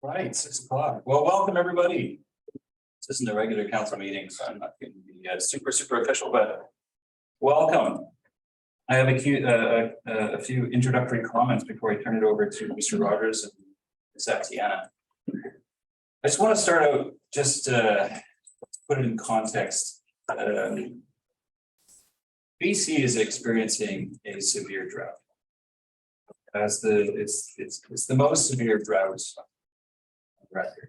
Right, 6 o'clock. Well, welcome everybody. This isn't a regular council meeting, so I'm not going to be super official, but welcome. I have a few introductory comments before I turn it over to Mr. Rogers and Ms. Atiana. I just want to start out just put it in context. BC is experiencing a severe drought. It's the most severe drought record.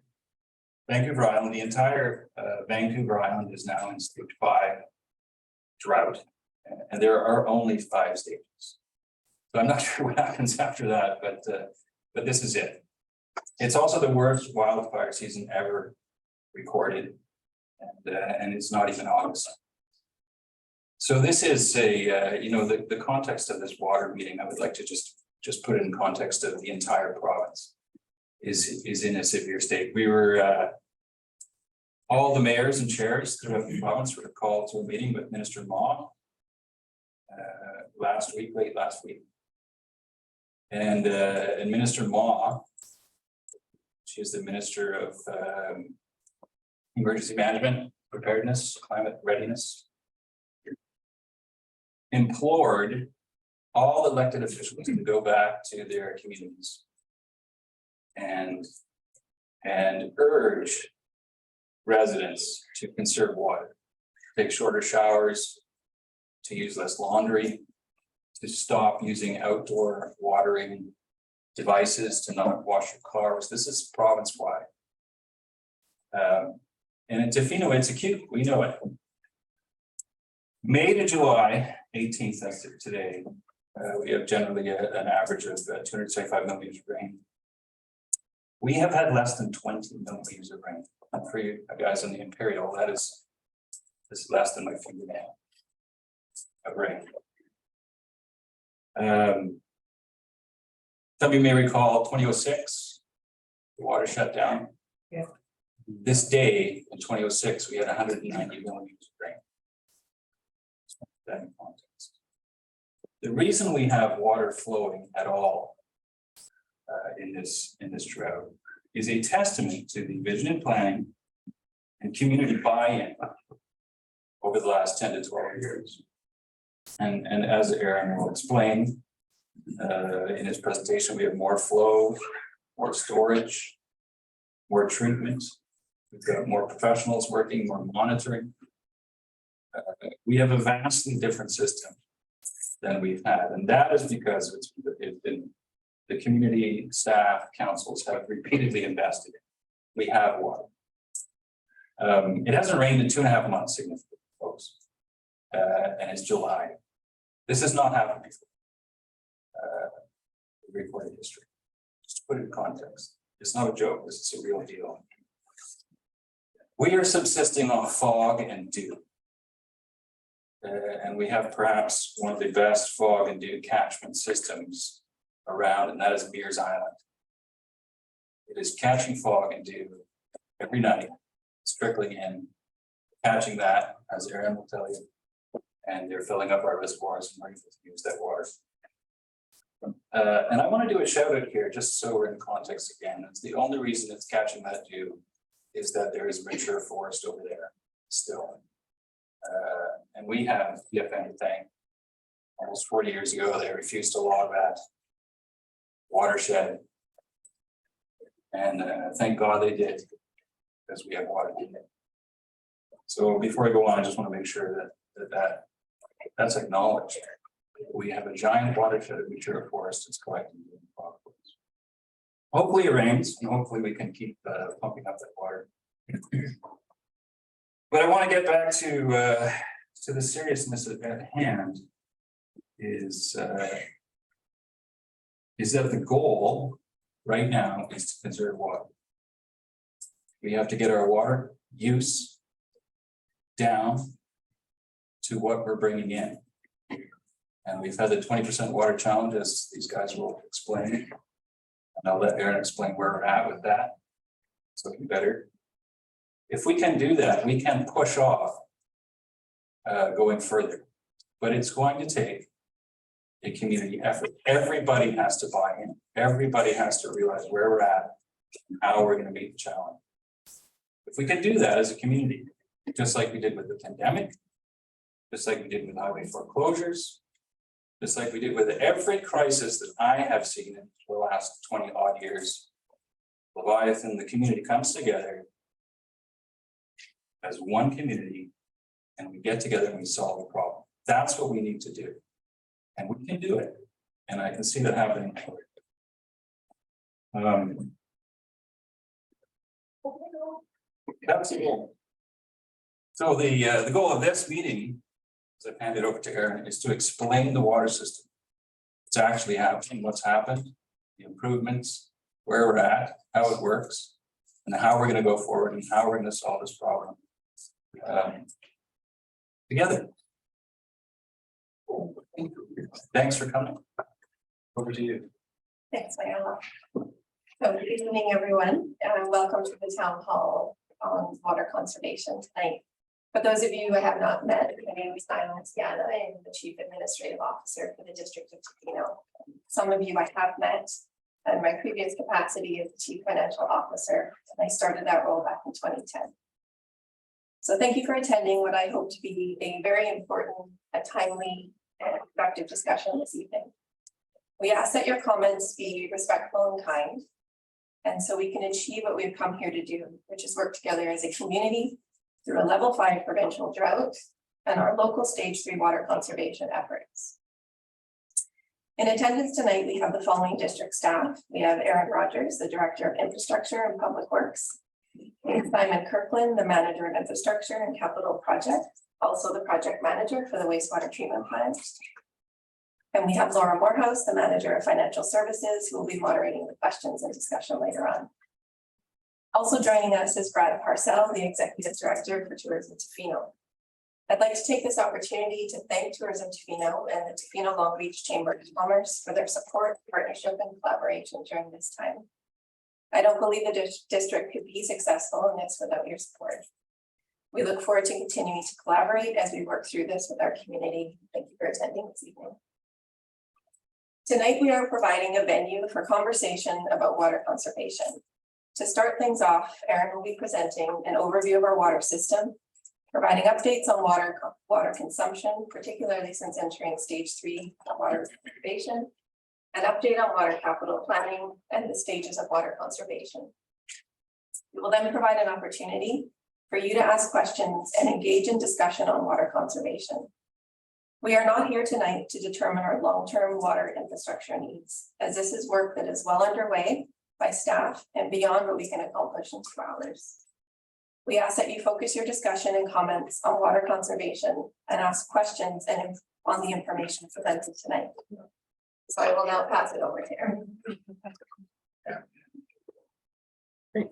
Vancouver Island, the entire Vancouver Island is now in stage 5 drought, and there are only 5 stages. So I'm not sure what happens after that, but this is it. It's also the worst wildfire season ever recorded, and it's not even August. So this is a the context of this water meeting. I would like to just put it in context of the entire province. Is in a severe state. We were all the mayors and chairs throughout the province were called to a meeting with Minister Ma late last week. And Minister Ma, she's the Minister of Emergency Management, Preparedness, Climate Readiness, implored all elected officials to go back to their communities and urge residents to conserve water, take shorter showers, to use less laundry, to stop using outdoor watering devices, to not wash your cars. This is province-wide. And in Tofino, it's acute, we know it. May to July 18th, that's today, we have generally an average of 275 millimeters of rain. We have had less than 20 millimeters of rain. And for you guys in the Imperial, that is less than my fingernail of rain. Some of you may recall 2006, the water shut down. Yeah. This day in 2006, we had 190 millimeters of rain. That in context. The reason we have water flowing at all in this drought is a testament to the vision and planning and community buy-in over the last 10 to 12 years. And as Aaron will explain in his presentation, we have more flow, more storage, more treatment. We've got more professionals working, more monitoring. We have a vastly different system than we've had, and that is because it's been the community staff councils have repeatedly invested in. We have water. It hasn't rained in 2.5 months, significantly, folks, and it's July. This has not happened before in recorded history. Just to put it in context, it's not a joke. This is a real deal. We are subsisting on fog and dew. And we have perhaps one of the best fog and dew catchment systems around, and that is Mears Island. It is catching fog and dew every night, it's trickling in, catching that, as Aaron will tell you, and they're filling up our reservoirs and ready to use that water. And I want to do a shout out here, just so we're in context again. It's the only reason it's catching that dew is that there is mature forest over there still. And we have, if anything, almost 40 years ago, they refused to log that watershed. And thank God they did, because we have water in it. So before I go on, I just want to make sure that's acknowledged. We have a giant watershed of mature forest that's collecting. Hopefully it rains, and hopefully we can keep pumping up that water. But I want to get back to the seriousness at hand. Is that the goal right now is to conserve water. We have to get our water use down to what we're bringing in. And we've had the 20% water challenge, as these guys will explain. And I'll let Aaron explain where we're at with that. It's looking better. If we can do that, we can push off going further. But it's going to take a community effort. Everybody has to buy in. Everybody has to realize where we're at how we're going to meet the challenge. If we could do that as a community, just like we did with the pandemic, just like we did with highway foreclosures, just like we did with every crisis that I have seen in the last 20 odd years, Leviathan, the community comes together as one community and we get together and we solve a problem. That's what we need to do. And we can do it. And I can see that happening. That's it. So the goal of this meeting, as I hand it over to Aaron, is to explain the water system. What's actually happening, what's happened, the improvements, where we're at, how it works, and how we're going to go forward and how we're going to solve this problem together. Thanks for coming. Over to you. Thanks, Mayala. So good evening, everyone. Welcome to the town hall on water conservation tonight. For those of you who I have not met, my name is Nyla Tiana. I am the Chief Administrative Officer for the District of Tofino. Some of you I have met in my previous capacity as the Chief Financial Officer, and I started that role back in 2010. So thank you for attending what I hope to be a very important, a timely, and productive discussion this evening. We ask that your comments be respectful and kind, and so we can achieve what we've come here to do, which is work together as a community through a level 5 provincial drought and our local stage 3 water conservation efforts. In attendance tonight, we have the following district staff. We have Aaron Rogers, the Director of Infrastructure and Public Works. We have Simon Kirkland, the Manager of Infrastructure and Capital Projects, also the Project Manager for the wastewater treatment plant. And we have Laura Morehouse, the Manager of Financial Services, who will be moderating the questions and discussion later on. Also joining us is Brad Parcell, the Executive Director for Tourism Tofino. I'd like to take this opportunity to thank Tourism Tofino and the Tofino Long Beach Chamber of Commerce for their support, partnership, and collaboration during this time. I don't believe the district could be successful in this without your support. We look forward to continuing to collaborate as we work through this with our community. Thank you for attending this evening. Tonight, we are providing a venue for conversation about water conservation. To start things off, Aaron will be presenting an overview of our water system, providing updates on water consumption, particularly since entering stage 3 water conservation, an update on water capital planning and the stages of water conservation. We will then provide an opportunity for you to ask questions and engage in discussion on water conservation. We are not here tonight to determine our long-term water infrastructure needs, as this is work that is well underway by staff and beyond what we can accomplish in 2 hours. We ask that you focus your discussion and comments on water conservation and ask questions and on the information presented tonight. So I will now pass it over to Aaron. Great.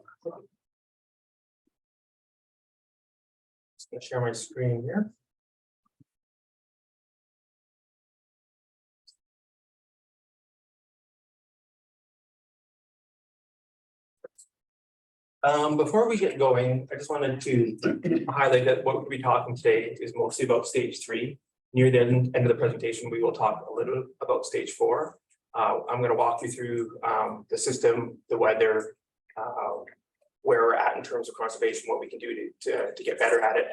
Just gonna share my screen here. Before we get going, I just wanted to highlight that what we'll be talking today is mostly about stage 3. Near the end of the presentation, we will talk a little about stage 4. I'm going to walk you through the system, the weather, where we're at in terms of conservation, what we can do to get better at it,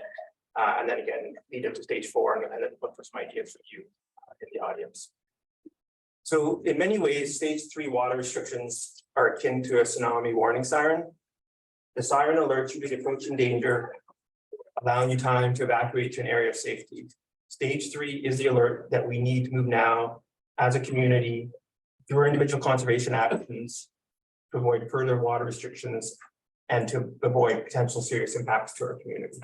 and then again lead up to stage 4 and then look for some ideas from you in the audience. So in many ways, stage 3 water restrictions are akin to a tsunami warning siren. The siren alerts you to the approaching danger, allowing you time to evacuate to an area of safety. Stage 3 is the alert that we need to move now as a community through our individual conservation actions to avoid further water restrictions and to avoid potential serious impacts to our community.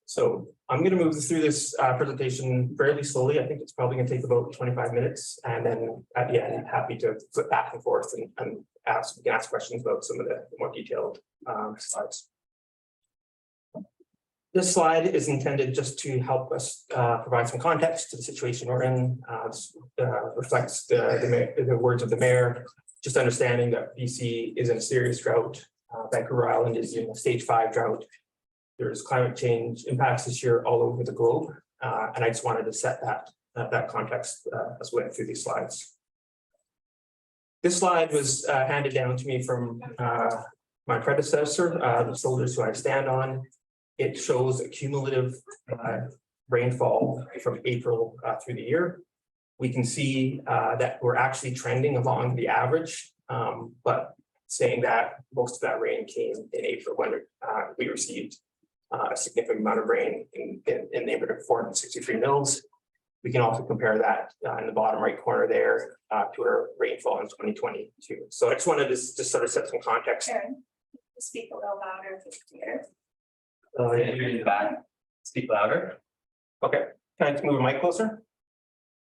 So I'm going to move through this presentation fairly slowly. I think it's probably going to take about 25 minutes. And then at the end, happy to flip back and forth and ask questions about some of the more detailed slides. This slide is intended just to help us provide some context to the situation we're in. Reflects the words of the mayor, just understanding that BC is in a serious drought. Vancouver Island is in a stage 5 drought. There's climate change impacts this year all over the globe. And I just wanted to set that context as we went through these slides. This slide was handed down to me from my predecessor, the shoulders who I stand on. It shows a cumulative rainfall from April through the year. We can see that we're actually trending along the average, but saying that most of that rain came in April when we received a significant amount of rain in the neighborhood of 463 mils. We can also compare that in the bottom right corner there to our rainfall in 2022. So I just wanted to just sort of set some context. Aaron, speak a little louder if you're here. You're in the back. Speak louder. Okay, can I just move the mic closer?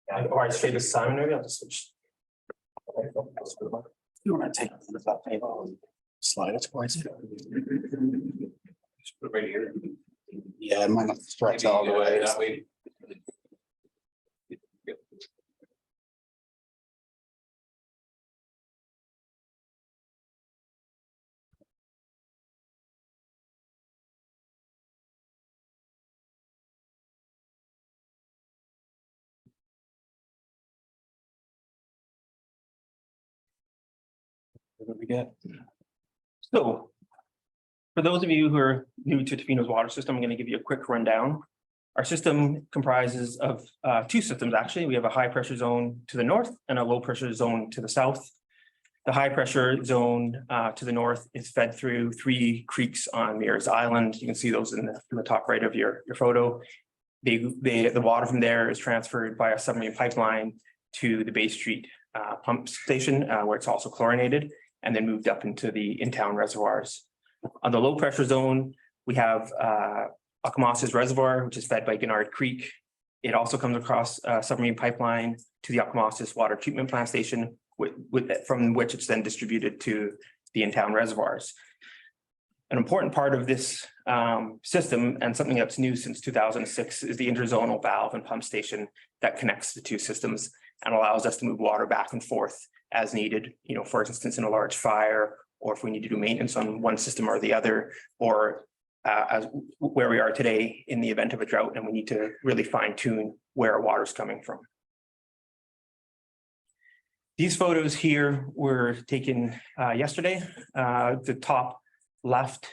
Yeah. Or I say this Simon, maybe I'll just switch. You want to take that table and slide it towards you? Just put it right here. Yeah, it might not stretch Maybe, all the way. that way. What do we get? So, for those of you who are new to Tofino's water system, I'm going to give you a quick rundown. Our system comprises of two systems, actually. We have a high pressure zone to the north and a low pressure zone to the south. The high pressure zone to the north is fed through 3 creeks on Mears Island. You can see those in the top right of your photo. The water from there is transferred by a submarine pipeline to the Bay Street pump station, where it's also chlorinated, and then moved up into the in-town reservoirs. On the low pressure zone, we have Octomossus Reservoir, which is fed by Gennard Creek. It also comes across a submarine pipeline to the Octomossus Water Treatment Plant Station, from which it's then distributed to the in-town reservoirs. An important part of this system, and something that's new since 2006, is the interzonal valve and pump station that connects the two systems and allows us to move water back and forth as needed, for instance, in a large fire, or if we need to do maintenance on one system or the other, or as where we are today in the event of a drought and we need to really fine tune where our water is coming from. These photos here were taken yesterday. The top left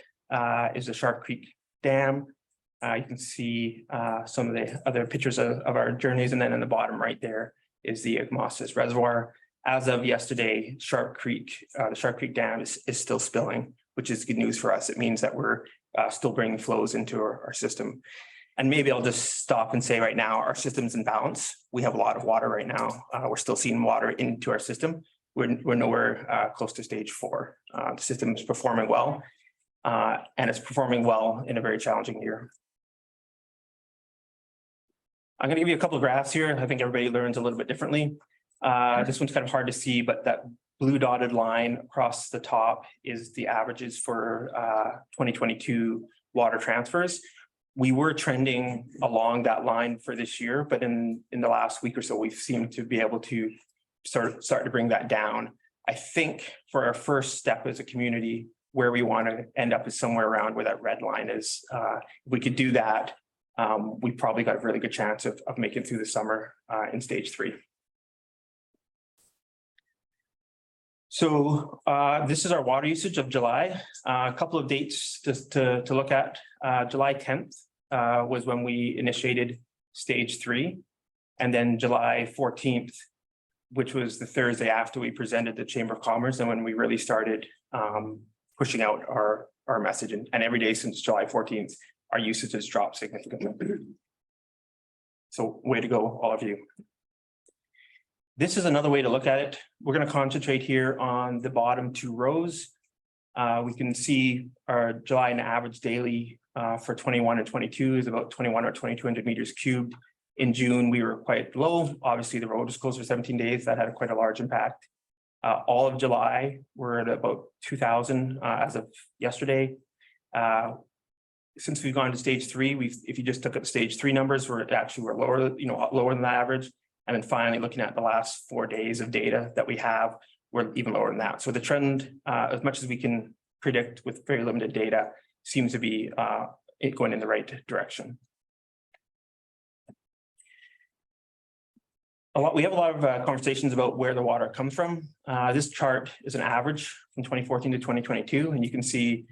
is the Sharp Creek Dam. You can see some of the other pictures of our journeys, and then in the bottom right there is the Octomossus Reservoir. As of yesterday, the Sharp Creek Dam is still spilling, which is good news for us. It means that we're still bringing flows into our system. And maybe I'll just stop and say right now, our system's in balance. We have a lot of water right now. We're still seeing water into our system. We're nowhere close to stage 4. The system is performing well, and it's performing well in a very challenging year. I'm going to give you a couple of graphs here. I think everybody learns a little bit differently. This one's kind of hard to see, but that blue dotted line across the top is the averages for 2022 water transfers. We were trending along that line for this year, but in the last week or so, we've seemed to be able to start to bring that down. I think for our first step as a community, where we want to end up is somewhere around where that red line is. If we could do that, we probably got a really good chance of making it through the summer in stage 3. So this is our water usage of July. A couple of dates just to look at. July 10th was when we initiated stage 3. And then July 14th, which was the Thursday after we presented the Chamber of Commerce, and when we really started pushing out our message. And every day since July 14th, our usage has dropped significantly. So way to go, all of you. This is another way to look at it. We're going to concentrate here on the bottom 2 rows. We can see our July and average daily for 21 and 22 is about 21 or 2200 meters cubed. In June, we were quite low. Obviously, the road was closed for 17 days. That had quite a large impact. All of July, we're at about 2000 as of yesterday. Since we've gone to stage 3, if you just took up stage 3 numbers, we're lower, lower than the average. And then finally, looking at the last 4 days of data that we have, we're even lower than that. So the trend, as much as we can predict with very limited data, seems to be going in the right direction. We have a lot of conversations about where the water comes from. This chart is an average from 2014 to 2022, and you can see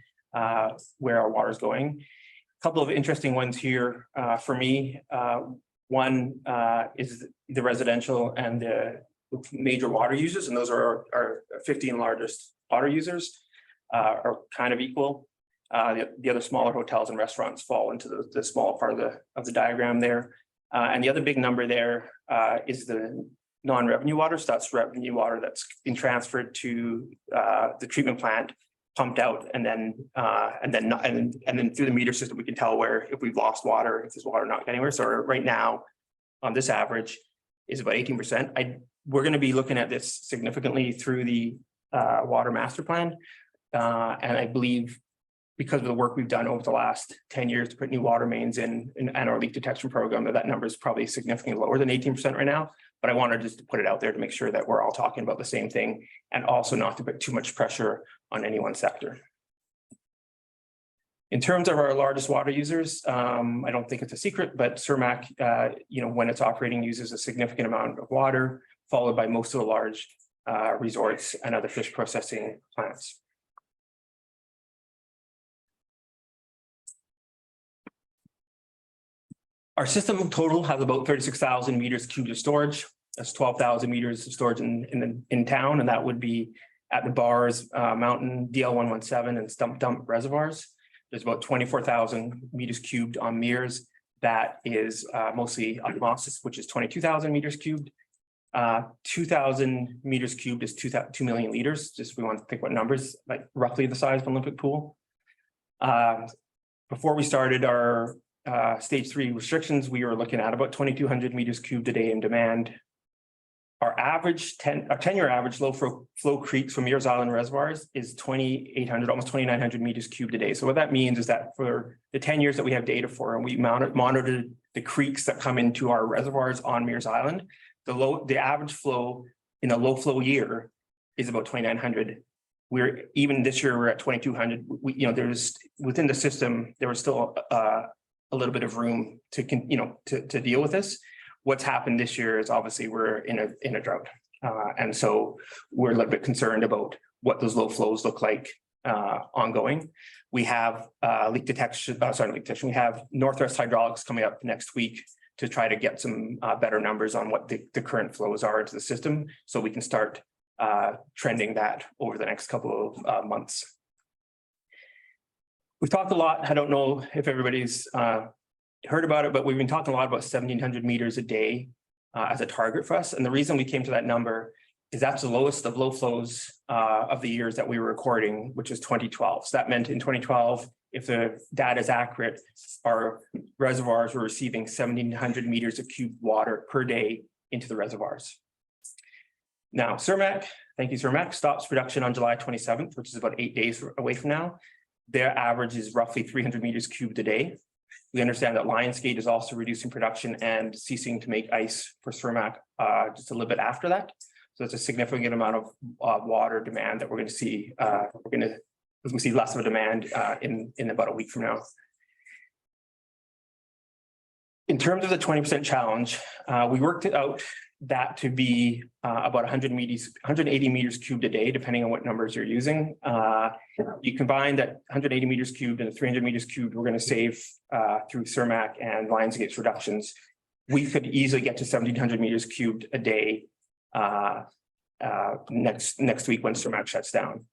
where our water is going. A couple of interesting ones here for me. One is the residential and the major water users, and those are our 15 largest water users are kind of equal. The other smaller hotels and restaurants fall into the small part of the diagram there. And the other big number there is the non-revenue water. So that's revenue water that's been transferred to the treatment plant, pumped out, and then through the meter system, we can tell where if we've lost water, if there's water not getting anywhere. So right now, on this average, is about 18%. We're going to be looking at this significantly through the water master plan, and I believe, because of the work we've done over the last 10 years to put new water mains in and our leak detection program, that number is probably significantly lower than 18% right now. But I wanted just to put it out there to make sure that we're all talking about the same thing and also not to put too much pressure on any one sector. In terms of our largest water users, I don't think it's a secret, but Cermak, when it's operating, uses a significant amount of water, followed by most of the large resorts and other fish processing plants. Our system total has about 36,000 meters cubed of storage. That's 12,000 meters of storage in town, and that would be at the Bars, Mountain, DL117, and Stump Dump reservoirs. There's about 24,000 meters cubed on Mears. That is mostly osmosis, which is 22,000 meters cubed. 2,000 meters cubed is 2 million liters. Just we want to think what numbers, like roughly the size of an Olympic pool. Before we started our stage 3 restrictions, we were looking at about 2,200 meters cubed a day in demand. Our average 10-year average low flow creeks from Mears Island reservoirs is 2,800, almost 2,900 meters cubed a day. So what that means is that for the 10 years that we have data for, and we monitored the creeks that come into our reservoirs on Mears Island, the average flow in a low flow year is about 2,900. We're even this year we're at 2,200. There's within the system there was still a little bit of room to deal with this. What's happened this year is obviously we're in a drought. And so we're a little bit concerned about what those low flows look like ongoing. We have leak detection. We have Northwest Hydraulics coming up next week to try to get some better numbers on what the current flows are into the system, so we can start trending that over the next couple of months. We've talked a lot. I don't know if everybody's heard about it, but we've been talking a lot about 1,700 meters a day as a target for us. And the reason we came to that number is that's the lowest of low flows of the years that we were recording, which was 2012. So that meant in 2012, if the data is accurate, our reservoirs were receiving 1,700 meters of cubed water per day into the reservoirs. Now, Cermak, thank you, Cermak, stops production on July 27th, which is about 8 days away from now. Their average is roughly 300 meters cubed a day. We understand that Lionsgate is also reducing production and ceasing to make ice for Cermak just a little bit after that. So it's a significant amount of water demand that we're going to see. We see less of a demand in about a week from now. In terms of the 20% challenge, we worked it out that to be about 180 meters cubed a day, depending on what numbers you're using. You combine that 180 meters cubed and the 300 meters cubed, we're going to save through Cermak and Lionsgate's reductions. We could easily get to 1,700 meters cubed a day next week when Cermak shuts down.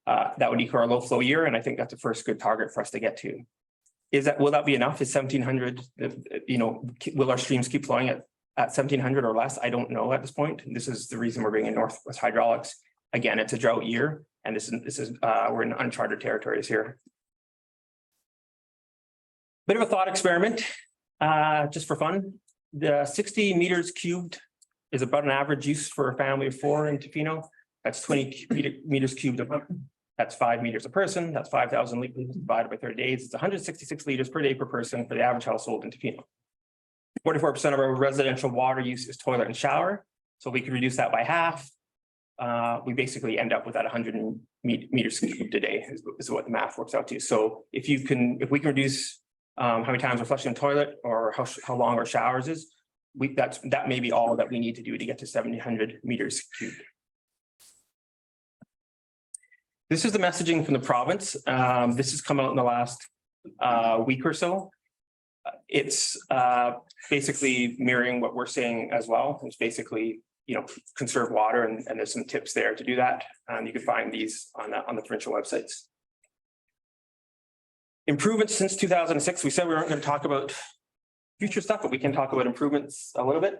That would equal our low flow year, and I think that's the first good target for us to get to. Will that be enough? Is 1,700? Will our streams keep flowing at 1,700 or less? I don't know at this point. This is the reason we're bringing Northwest Hydraulics. Again, it's a drought year, and this is we're in uncharted territories here. Bit of a thought experiment, just for fun. The 60 meters cubed is about an average use for a family of 4 in Tofino. That's 20 meters cubed a month. That's 5 meters a person. That's 5,000 liters divided by 30 days. It's 166 liters per day per person for the average household in Tofino. 44% of our residential water use is toilet and shower. So we could reduce that by half. We basically end up with that 100 meters cubed a day is what the math works out to. So if we can reduce how many times we're flushing the toilet or how long our showers is, that may be all that we need to do to get to 700 meters cubed. This is the messaging from the province. This has come out in the last week or so. It's basically mirroring what we're saying as well. It's basically, conserve water, and there's some tips there to do that. You can find these on the provincial websites. Improvements since 2006. We said we weren't going to talk about future stuff, but we can talk about improvements a little bit.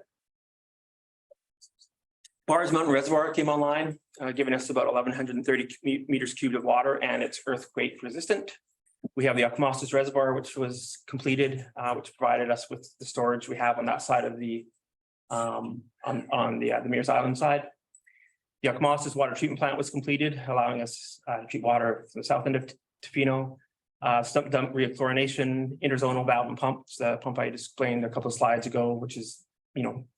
Bars Mountain Reservoir came online, giving us about 1,130 meters cubed of water, and it's earthquake resistant. We have the Okmostas Reservoir, which was completed, which provided us with the storage we have on that side of the on the Mears Island side. The Okmostas water treatment plant was completed, allowing us to treat water from the south end of Tofino. Stump dump rechlorination, interzonal valve and pumps, the pump I explained a couple of slides ago, which is,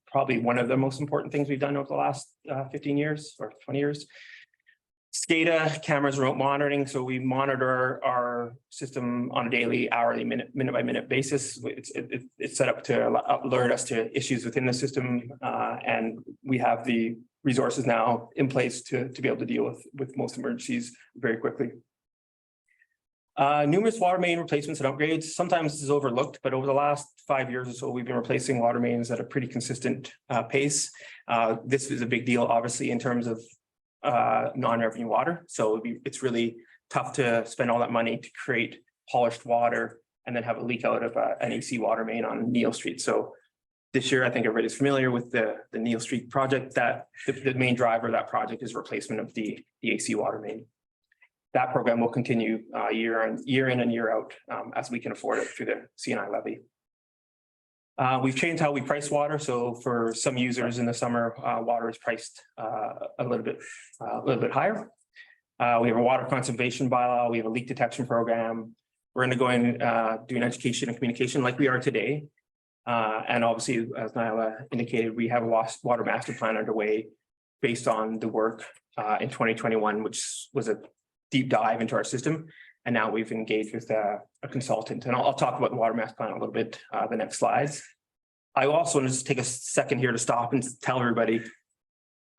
probably one of the most important things we've done over the last 15 years or 20 years. SCADA cameras, remote monitoring. So we monitor our system on a daily, hourly, minute by minute basis. It's set up to alert us to issues within the system, and we have the resources now in place to be able to deal with most emergencies very quickly. Numerous water main replacements and upgrades. Sometimes this is overlooked, but over the last 5 years or so, we've been replacing water mains at a pretty consistent pace. This is a big deal, obviously, in terms of non-revenue water. So it's really tough to spend all that money to create polished water and then have a leak out of an AC water main on Neil Street. So this year, I think everybody's familiar with the Neil Street project. That the main driver of that project is replacement of the AC water main. That program will continue year in and year out as we can afford it through the CNI levy. We've changed how we price water. So for some users in the summer, water is priced a little bit higher. We have a water conservation bylaw. We have a leak detection program. We're going to go and do an education and communication like we are today. And obviously, as Nyla indicated, we have a water master plan underway based on the work in 2021, which was a deep dive into our system. And now we've engaged with a consultant, and I'll talk about the water master plan a little bit the next slides. I also want to just take a second here to stop and tell everybody,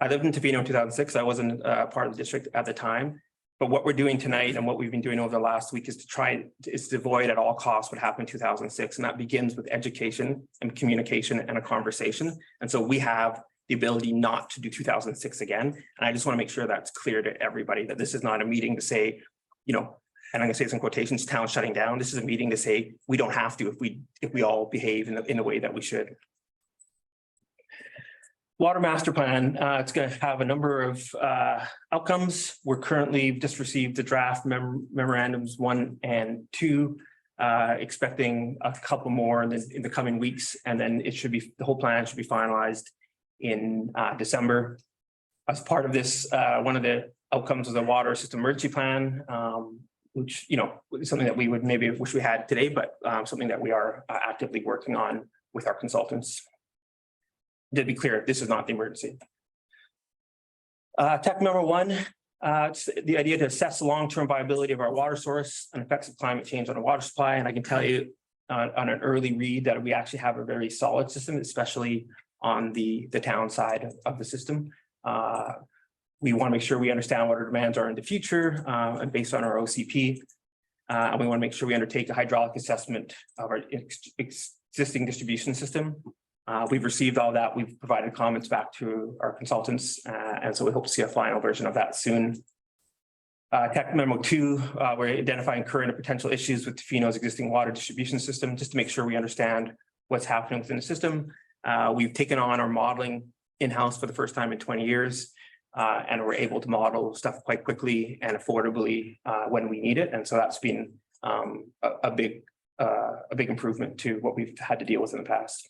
I lived in Tofino in 2006. I wasn't part of the district at the time, but what we're doing tonight and what we've been doing over the last week is to avoid at all costs what happened in 2006. And that begins with education and communication and a conversation. And so we have the ability not to do 2006 again. And I just want to make sure that's clear to everybody that this is not a meeting to say, and I'm going to say some quotations, town shutting down. This is a meeting to say we don't have to if we all behave in the way that we should. Water master plan, it's going to have a number of outcomes. We're currently just received the draft memorandums 1 and 2, expecting a couple more in the coming weeks, and then the whole plan should be finalized in December. As part of this, one of the outcomes of the water system emergency plan, which is something that we would maybe wish we had today, but something that we are actively working on with our consultants. To be clear, this is not the emergency. Tech number 1, it's the idea to assess the long-term viability of our water source and effects of climate change on the water supply. And I can tell you on an early read that we actually have a very solid system, especially on the town side of the system. We want to make sure we understand what our demands are in the future and based on our OCP. And we want to make sure we undertake a hydraulic assessment of our existing distribution system. We've received all that. We've provided comments back to our consultants. And so we hope to see a final version of that soon. Tech memo 2, we're identifying current and potential issues with Tofino's existing water distribution system, just to make sure we understand what's happening within the system. We've taken on our modeling in-house for the first time in 20 years, and we're able to model stuff quite quickly and affordably when we need it. And so that's been a big improvement to what we've had to deal with in the past.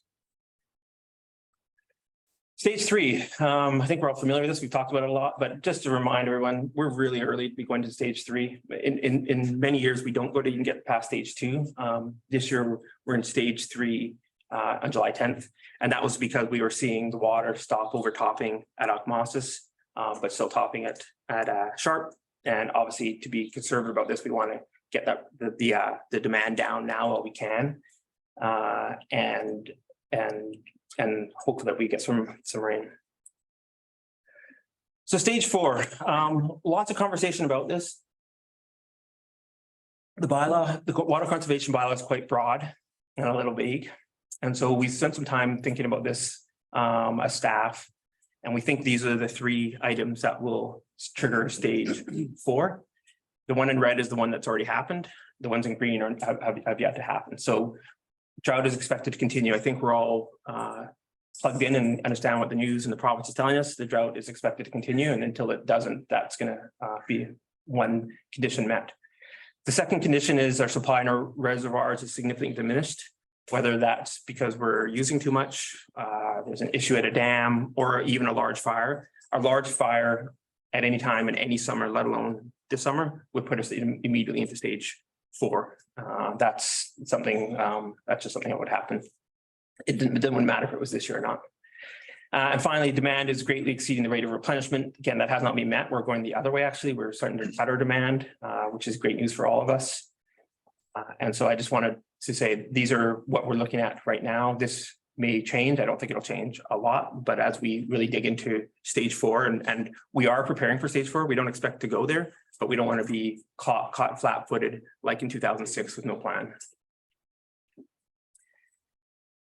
Stage 3, I think we're all familiar with this. We've talked about it a lot, but just to remind everyone, we're really early to be going to stage 3. In many years, we don't go to even get past stage 2. This year, we're in stage 3 on July 10th. And that was because we were seeing the water stop overtopping at Okmostas, but still topping it at Sharp. And obviously, to be conservative about this, we want to get the demand down now while we can. And and hopefully that we get some rain. So stage 4, lots of conversation about this. The bylaw, the water conservation bylaw is quite broad and a little vague. And so we spent some time thinking about this as staff. And we think these are the 3 items that will trigger stage 4. The one in red is the one that's already happened. The ones in green have yet to happen. So drought is expected to continue. I think we're all plugged in and understand what the news and the province is telling us. The drought is expected to continue, and until it doesn't, that's going to be one condition met. The second condition is our supply in our reservoirs is significantly diminished, whether that's because we're using too much, there's an issue at a dam, or even a large fire. A large fire at any time in any summer, let alone this summer, would put us immediately into stage 4. That's something, that's just something that would happen. It wouldn't matter if it was this year or not. And finally, demand is greatly exceeding the rate of replenishment. Again, that has not been met. We're going the other way, actually. We're starting to cut our demand, which is great news for all of us. And so I just wanted to say, these are what we're looking at right now. This may change. I don't think it'll change a lot, but as we really dig into stage 4, and we are preparing for stage 4, we don't expect to go there, but we don't want to be caught flat-footed like in 2006 with no plan.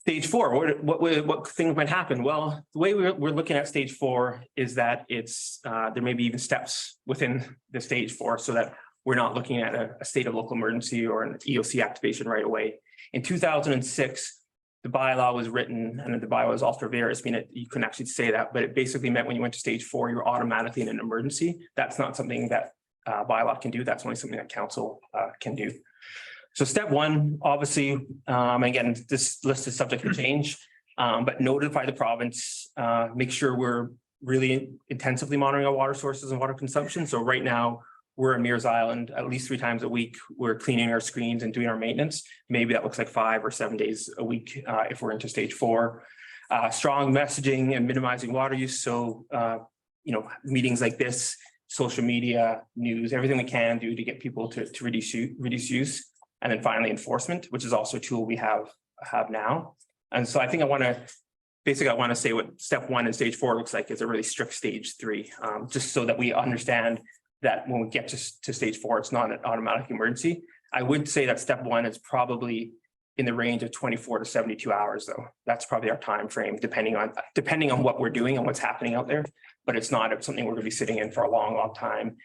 Stage 4, what things might happen? Well, the way we're looking at stage 4 is that it's there may be even steps within the stage 4, so that we're not looking at a state of local emergency or an EOC activation right away. In 2006, the bylaw was written, and the bylaw was ultra vires, meaning you couldn't actually say that, but it basically meant when you went to stage 4, you were automatically in an emergency. That's not something that bylaw can do. That's only something that council can do. So step 1, obviously, again, this list is subject to change, but notify the province, make sure we're really intensively monitoring our water sources and water consumption. So right now, we're in Mears Island at least 3 times a week. We're cleaning our screens and doing our maintenance. Maybe that looks like 5 or 7 days a week if we're into stage 4. Strong messaging and minimizing water use. So, meetings like this, social media, news, everything we can do to get people to reduce use. And then finally, enforcement, which is also a tool we have now. And so I think I want to say what step 1 and stage 4 looks like is a really strict stage 3, just so that we understand that when we get to stage 4, it's not an automatic emergency. I would say that step 1 is probably in the range of 24 to 72 hours, though. That's probably our time frame, depending on what we're doing and what's happening out there. But it's not something we're going to be sitting in for a long time,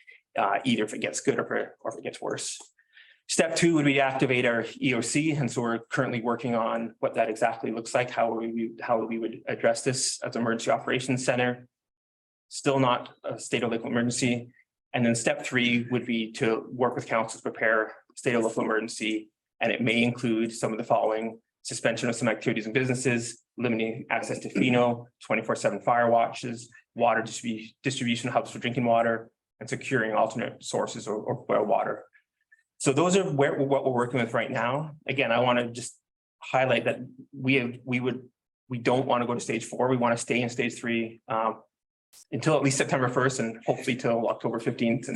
either if it gets good or if it gets worse. Step 2 would be activate our EOC, and so we're currently working on what that exactly looks like, how we would address this as Emergency Operations Center. Still not a state of local emergency. And then step 3 would be to work with council to prepare state of local emergency, and it may include some of the following: suspension of some activities and businesses, limiting access to FINO, 24/7 fire watches, water distribution hubs for drinking water, and securing alternate sources or boil water. So those are what we're working with right now. Again, I want to just highlight that we don't want to go to stage 4. We want to stay in stage 3 until at least September 1st, and hopefully till October 15th,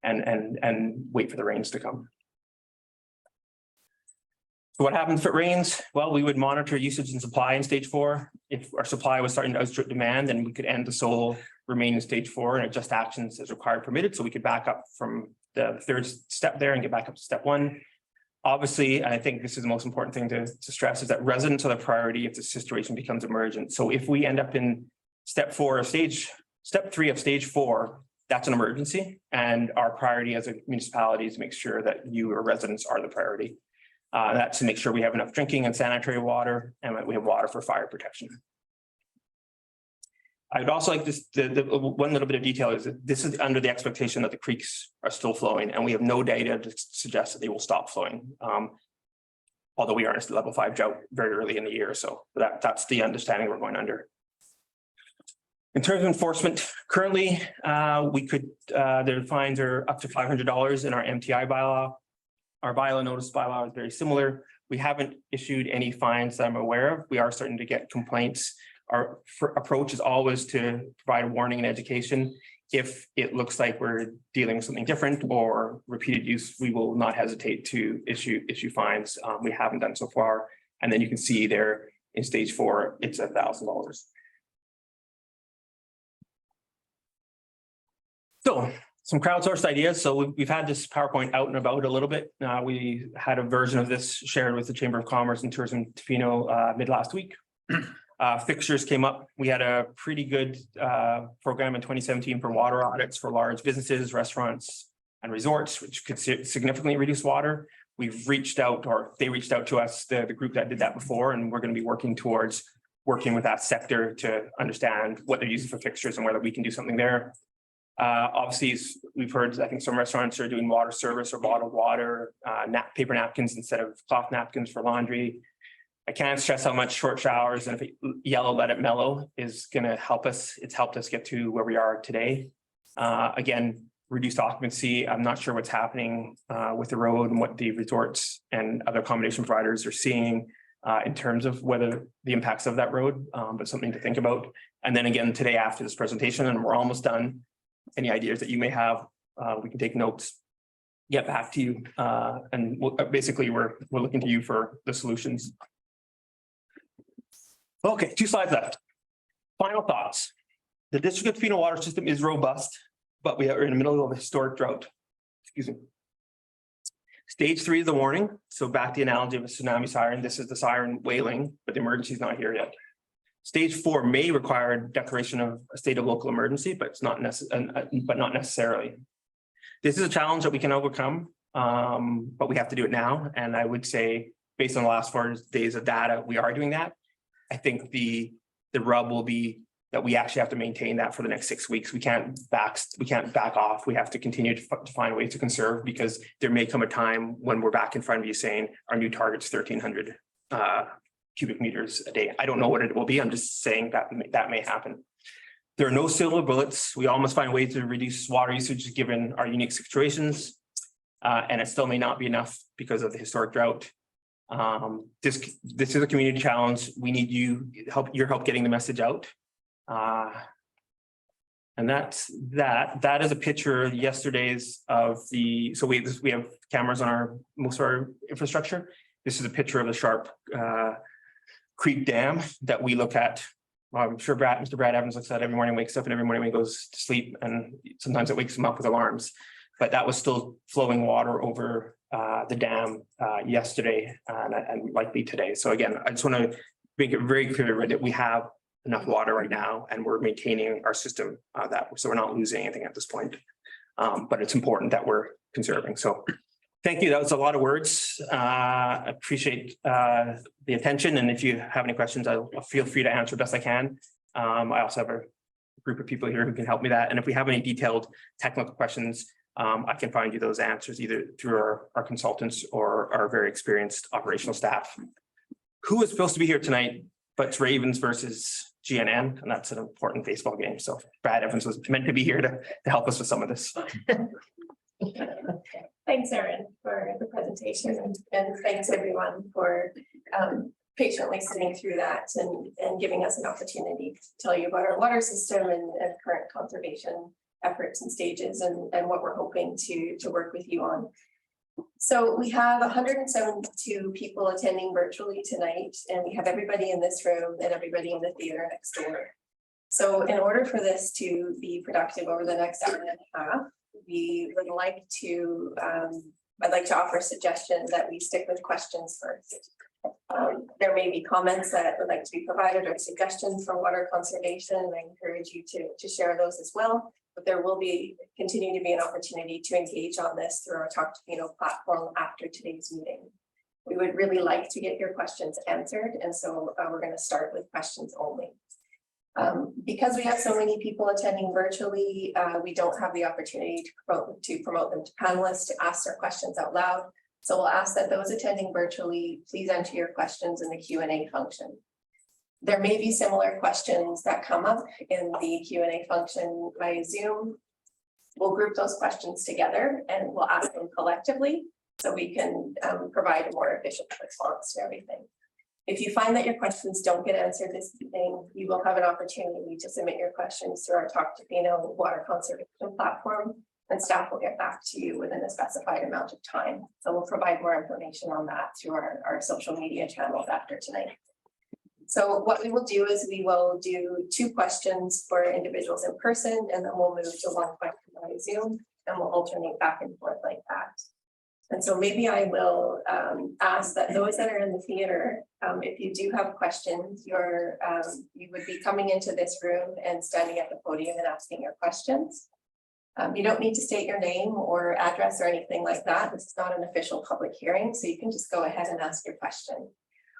and wait for the rains to come. So what happens if it rains? Well, we would monitor usage and supply in stage 4. If our supply was starting to outstrip demand, then we could end the SOL, remain in stage 4, and adjust actions as required permitted. So we could back up from the 3rd step there and get back up to step 1. Obviously, and I think this is the most important thing to stress, is that residents are the priority if the situation becomes emergent. So if we end up in step 3 of stage 4, that's an emergency. And our priority as a municipality is to make sure that you or residents are the priority. That's to make sure we have enough drinking and sanitary water, and that we have water for fire protection. I'd also like this, the one little bit of detail is that this is under the expectation that the creeks are still flowing, and we have no data to suggest that they will stop flowing. Although we are in a level 5 drought very early in the year, so that's the understanding we're going under. In terms of enforcement, currently the fines are up to $500 in our MTI bylaw. Our notice bylaw is very similar. We haven't issued any fines that I'm aware of. We are starting to get complaints. Our approach is always to provide warning and education. If it looks like we're dealing with something different or repeated use, we will not hesitate to issue fines. We haven't done so far. And then you can see there In stage 4, it's $1,000. So some crowdsourced ideas. So we've had this PowerPoint out and about a little bit. We had a version of this shared with the Chamber of Commerce and Tourism Tofino mid last week. Fixtures came up. We had a pretty good program in 2017 for water audits for large businesses, restaurants, and resorts, which could significantly reduce water. We've reached out, or they reached out to us, the group that did that before, and we're going to be working towards working with that sector to understand what they're using for fixtures and whether we can do something there. Obviously, we've heard, I think some restaurants are doing water service or bottled water, paper napkins instead of cloth napkins for laundry. I can't stress how much short showers and if yellow, let it mellow is going to help us. It's helped us get to where we are today. Again, reduced occupancy. I'm not sure what's happening with the road and what the resorts and other accommodation providers are seeing in terms of whether the impacts of that road, but something to think about. And then again, today after this presentation, and we're almost done, any ideas that you may have, we can take notes, get back to you. And basically we're looking to you for the solutions. Okay, 2 slides left. Final thoughts. The District of Tofino water system is robust, but we are in the middle of a historic drought. Excuse me. Stage 3 is the warning. So back to the analogy of a tsunami siren. This is the siren wailing, but the emergency is not here yet. Stage 4 may require a declaration of a state of local emergency, but it's not necessarily. This is a challenge that we can overcome, but we have to do it now. And I would say, based on the last 4 days of data, we are doing that. I think the rub will be that we actually have to maintain that for the next 6 weeks. We can't back off. We have to continue to find ways to conserve, because there may come a time when we're back in front of you saying our new target's 1,300 cubic meters a day. I don't know what it will be. I'm just saying that that may happen. There are no silver bullets. We almost find ways to reduce water usage given our unique situations. And it still may not be enough because of the historic drought. This is a community challenge. We need your help getting the message out. And that's that. That is a picture yesterday's of the, so we have cameras on most of our infrastructure. This is a picture of the Sharp Creek Dam that we look at. I'm sure Mr. Brad Evans looks at every morning, wakes up, and every morning when he goes to sleep, and sometimes it wakes him up with alarms. But that was still flowing water over the dam yesterday and likely today. So again, I just want to make it very clear that we have enough water right now, and we're maintaining our system so we're not losing anything at this point. But it's important that we're conserving. So thank you. That was a lot of words. I appreciate the attention. And if you have any questions, I'll feel free to answer best I can. I also have a group of people here who can help me that. And if we have any detailed technical questions, I can find you those answers either through our consultants or our very experienced operational staff. Who is supposed to be here tonight, but it's Ravens versus GNN, and that's an important baseball game. So Brad Evans was meant to be here to help us with some of this. Thanks, Erin, for the presentation, and thanks everyone for patiently sitting through that and giving us an opportunity to tell you about our water system and current conservation efforts and stages and what we're hoping to work with you on. So we have 172 people attending virtually tonight, and we have everybody in this room and everybody in the theater next door. So in order for this to be productive over the next hour and a half, we would like to, I'd like to offer a suggestion that we stick with questions first. There may be comments that would like to be provided or suggestions for water conservation, and I encourage you to share those as well. But there will continue to be an opportunity to engage on this through our Talk Tofino platform after today's meeting. We would really like to get your questions answered, and so we're going to start with questions only. Because we have so many people attending virtually, we don't have the opportunity to promote them to panelists to ask their questions out loud. So we'll ask that those attending virtually, please enter your questions in the Q&A function. There may be similar questions that come up in the Q&A function via Zoom. We'll group those questions together and we'll ask them collectively so we can provide a more efficient response to everything. If you find that your questions don't get answered this evening, you will have an opportunity to submit your questions through our Talk Tofino water conservation platform, and staff will get back to you within a specified amount of time. So we'll provide more information on that through our social media channels after tonight. So what we will do is we will do 2 questions for individuals in person, and then we'll move to 1 question by Zoom, and we'll alternate back and forth like that. And so maybe I will ask that those that are in the theater, if you do have questions, you would be coming into this room and standing at the podium and asking your questions. You don't need to state your name or address or anything like that. This is not an official public hearing, so you can just go ahead and ask your question.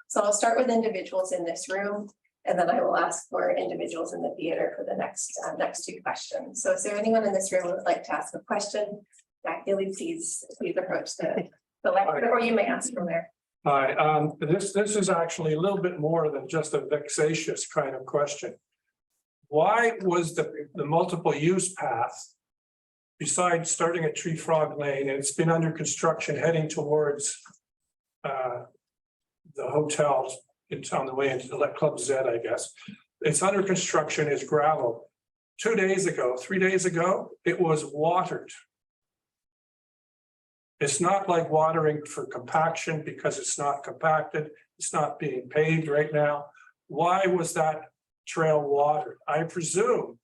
So I'll start with individuals in this room, and then I will ask for individuals in the theater for the next 2 questions. So is there anyone in this room who would like to ask a question? Jack Gilly, please approach the lectern, or you may ask from there. Hi, this is actually a little bit more than just a vexatious kind of question. Why was the multiple use path, besides starting at Tree Frog Lane, and it's been under construction heading towards the hotels, it's on the way into the Club Z, I guess. It's under construction, it's gravel. 3 days ago, it was watered. It's not like watering for compaction because it's not compacted. It's not being paved right now. Why was that trail watered? I presume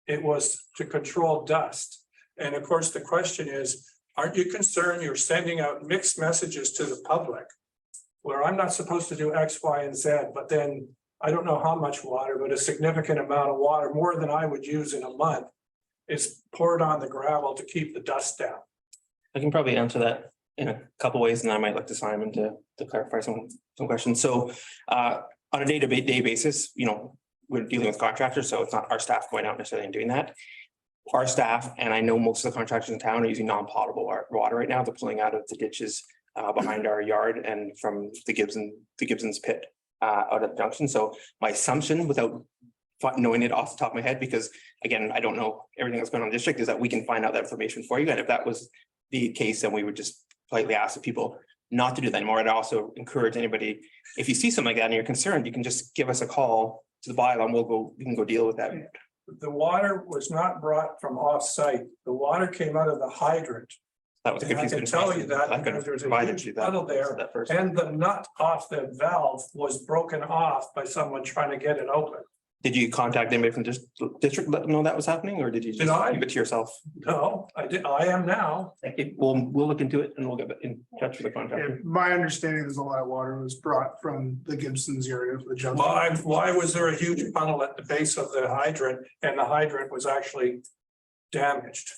it was to control dust. And of course, the question is, aren't you concerned you're sending out mixed messages to the public where I'm not supposed to do X, Y, and Z, but then I don't know how much water, but a significant amount of water, more than I would use in a month, is poured on the gravel to keep the dust down. I can probably answer that in a couple ways, and I might like to Simon to clarify some questions. So on a day-to-day basis, we're dealing with contractors, so it's not our staff going out necessarily and doing that. Our staff, and I know most of the contractors in town, are using non-potable water right now. They're pulling out of the ditches behind our yard and from the Gibson's pit out at the junction. So my assumption, without knowing it off the top of my head, because again, I don't know everything that's going on in the district, is that we can find out that information for you. And if that was the case, then we would just politely ask the people not to do that anymore. I'd also encourage anybody, if you see something like that and you're concerned, you can just give us a call to the bylaw and we can go deal with that. The water was not brought from off-site. The water came out of the hydrant. That was And I confusing. can tell you that I could because there's a provide huge you that. puddle there, That first. and the nut off the valve was broken off by someone trying to get it open. Did you contact anybody from the district, let them know that was happening, or did you Did just I? keep it to yourself? No, I did. I am now. Thank you. We'll look into it and we'll get in touch with the contractor. My understanding is a lot of water was brought from the Gibson's area for the junction. Why was there a huge puddle at the base of the hydrant, and the hydrant was actually damaged?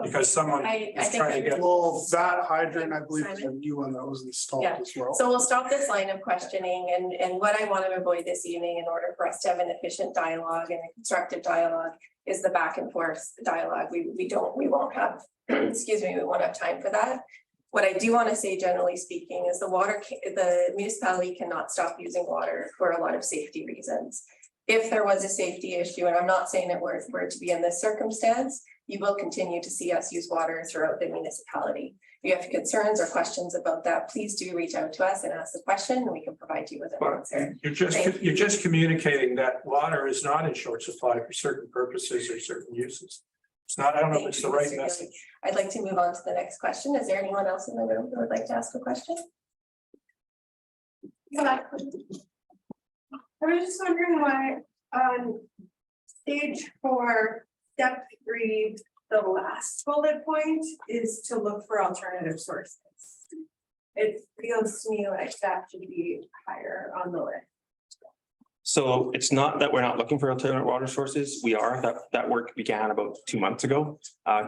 Because someone I was think trying to get. Well, that hydrant, I believe, is a new one that was installed Yeah. as well. So we'll stop this line of questioning, and what I want to avoid this evening in order for us to have an efficient dialogue and a constructive dialogue is the back and forth dialogue. We won't have, excuse me, we won't have time for that. What I do want to say, generally speaking, is the municipality cannot stop using water for a lot of safety reasons. If there was a safety issue, and I'm not saying that we're to be in this circumstance, you will continue to see us use water throughout the municipality. If you have concerns or questions about that, please do reach out to us and ask the question, and we can provide you with an But answer. you're just communicating that water is not in short supply for certain purposes or certain uses. It's not, I don't know if it's the right message. I'd like to move on to the next question. Is there anyone else in the room who would like to ask a question? Yeah. I was just wondering why on stage 4, step 3, the last bullet point is to look for alternative sources. It feels to me like that should be higher on the list. So it's not that we're not looking for alternate water sources. We are. That work began about 2 months ago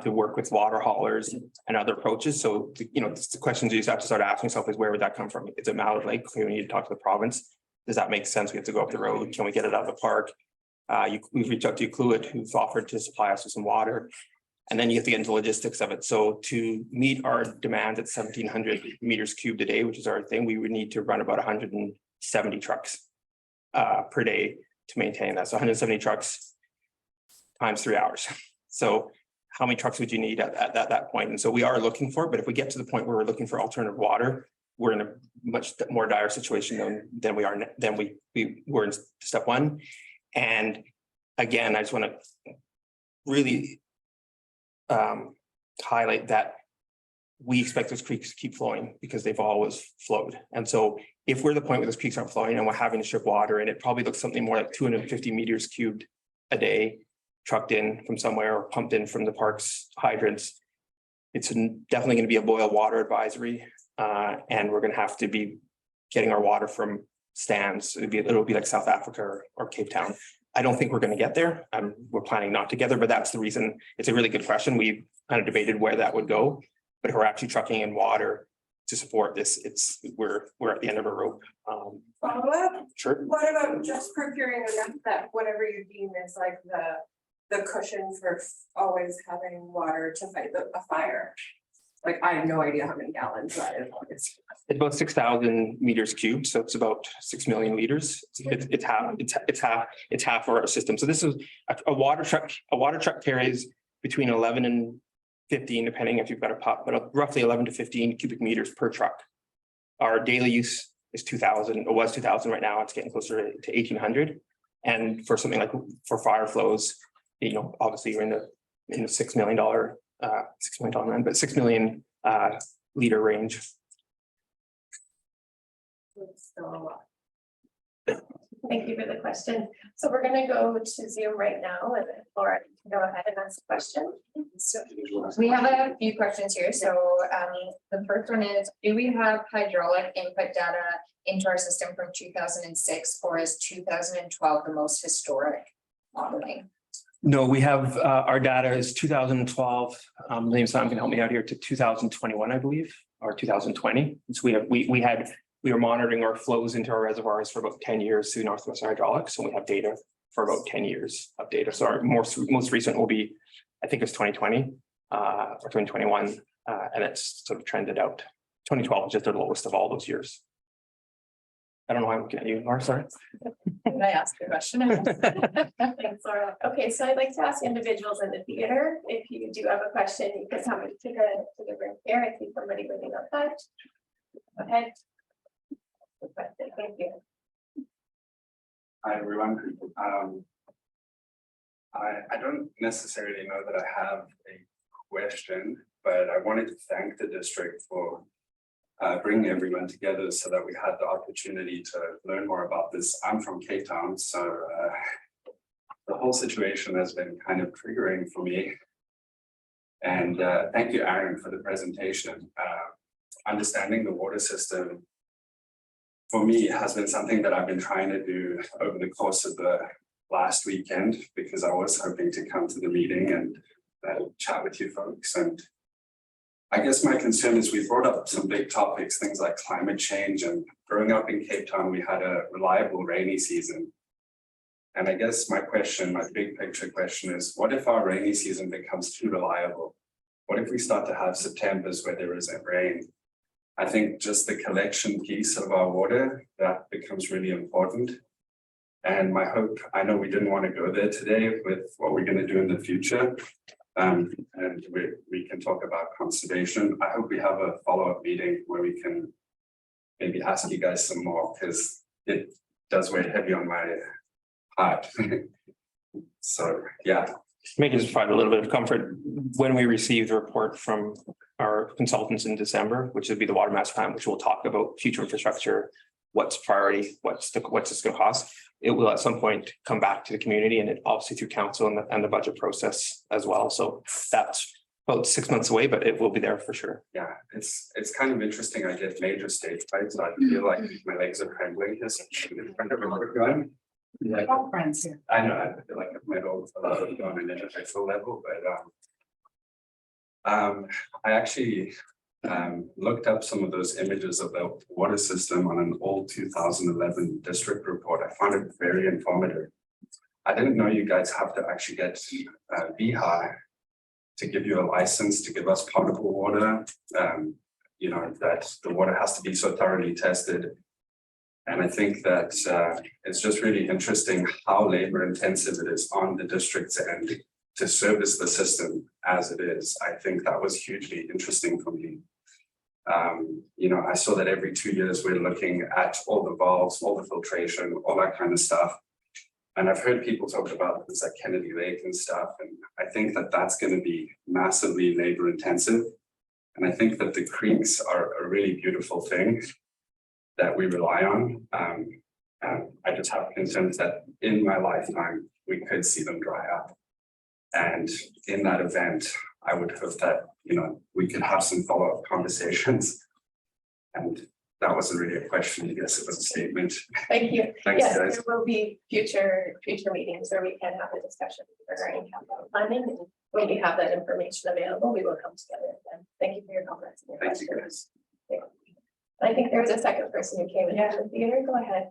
to work with water haulers and other approaches. So, the questions you just have to start asking yourself is, where would that come from? It's a Mallard Lake. We need to talk to the province. Does that make sense? We have to go up the road. Can we get it out of the park? We've reached out to Cluit, who's offered to supply us with some water. And then you have to get into logistics of it. So to meet our demand at 1,700 meters cubed a day, which is our thing, we would need to run about 170 trucks per day to maintain that. So 170 trucks times 3 hours. So how many trucks would you need at that point? And so we are looking for it, but if we get to the point where we're looking for alternative water, we're in a much more dire situation than we are, than we were in step 1. And again, I just want to really highlight that we expect those creeks to keep flowing because they've always flowed. And so if we're at the point where those creeks aren't flowing and we're having to ship water, and it probably looks something more like 250 meters cubed a day, trucked in from somewhere or pumped in from the park's hydrants, it's definitely going to be a boil water advisory. And we're going to have to be getting our water from stands. It'll be like South Africa or Cape Town. I don't think we're going to get there. We're planning not to get there, but that's the reason. It's a really good question. We kind of debated where that would go, but if we're actually trucking in water to support this, we're at the end of a rope. Follow up, Sure. what about just procuring enough that whatever you deem is like the cushion for always having water to fight a fire? Like, I have no idea how many gallons that is. It's about 6,000 meters cubed, so it's about 6 million liters. It's half of our system. So this is a water truck. A water truck carries between 11 and 15, depending if you've got a pop, but roughly 11 to 15 cubic meters per truck. Our daily use is 2,000. It was 2,000. Right now, it's getting closer to 1,800. And for something like for fire flows, you know, obviously you're in the $6 million land, but 6 million liter range. It's still a lot. Thank you for the question. So we're gonna go to Zoom right now and Laura, you can go ahead and ask a question. We have a few questions here. So the first one is, do we have hydraulic input data into our system from 2006, or is 2012 the most historic modeling? No, we have our data is 2012. Liam Simon can help me out here, to 2021, I believe, or 2020. So we were monitoring our flows into our reservoirs for about 10 years through Northwest Hydraulics, and we have data for about 10 years of data. So our most recent will be, I think it's 2020 or 2021, and it's sort of trended out. 2012 is just the lowest of all those years. I don't know why I'm looking at you, Laura, sorry. Can I ask a question? Thanks, Laura. Okay, so I'd like to ask individuals in the theater, if you do have a question, you can come to the room here. I see somebody waiting outside. Go ahead. Good question. Thank you. Hi, everyone. I don't necessarily know that I have a question, but I wanted to thank the district for bringing everyone together so that we had the opportunity to learn more about this. I'm from Cape Town, so the whole situation has been kind of triggering for me. And thank you, Aaron, for the presentation. Understanding the water system for me has been something that I've been trying to do over the course of the last weekend, because I was hoping to come to the meeting and chat with you folks. And I guess my concern is we brought up some big topics, things like climate change, and growing up in Cape Town, we had a reliable rainy season. And I guess my question, my big picture question is, what if our rainy season becomes too reliable? What if we start to have Septembers where there isn't rain? I think just the collection piece of our water, that becomes really important. And my hope, I know we didn't want to go there today with what we're going to do in the future. And we can talk about conservation. I hope we have a follow-up meeting where we can maybe ask you guys some more, because it does weigh heavy on my heart. So, yeah. Maybe just provide a little bit of comfort. When we received the report from our consultants in December, which would be the water master plan, which will talk about future infrastructure, what's priority, what's this going to cost. It will at some point come back to the community, and it obviously through council and the budget process as well. So that's about 6 months away, but it will be there for sure. Yeah, it's kind of interesting. I get major stage fright, so I feel like my legs are trembling here. So in front of a work gun. Like, All friends here. I know, I feel like I've met all a lot of on an intellectual level, but I actually looked up some of those images of the water system on an old 2011 district report. I found it very informative. I didn't know you guys have to actually get VHI to give you a license to give us potable water. You know, that the water has to be so thoroughly tested. And I think that it's just really interesting how labor intensive it is on the district's end to service the system as it is. I think that was hugely interesting for me. You know, I saw that every 2 years we're looking at all the valves, all the filtration, all that kind of stuff. And I've heard people talk about things like Kennedy Lake and stuff. And I think that that's going to be massively labor intensive. And I think that the creeks are a really beautiful thing that we rely on. And I just have concerns that in my lifetime, we could see them dry up. And in that event, I would hope that, you know, we could have some follow-up conversations. And that wasn't really a question, I guess it was a statement. Thank you. Thanks, Yes, guys. there will be future meetings where we can have a discussion regarding capital planning. And when we have that information available, we will come together again. Thank you for your comments and your Thank you, questions. guys. I think there was a second person who came in the theater. Go ahead.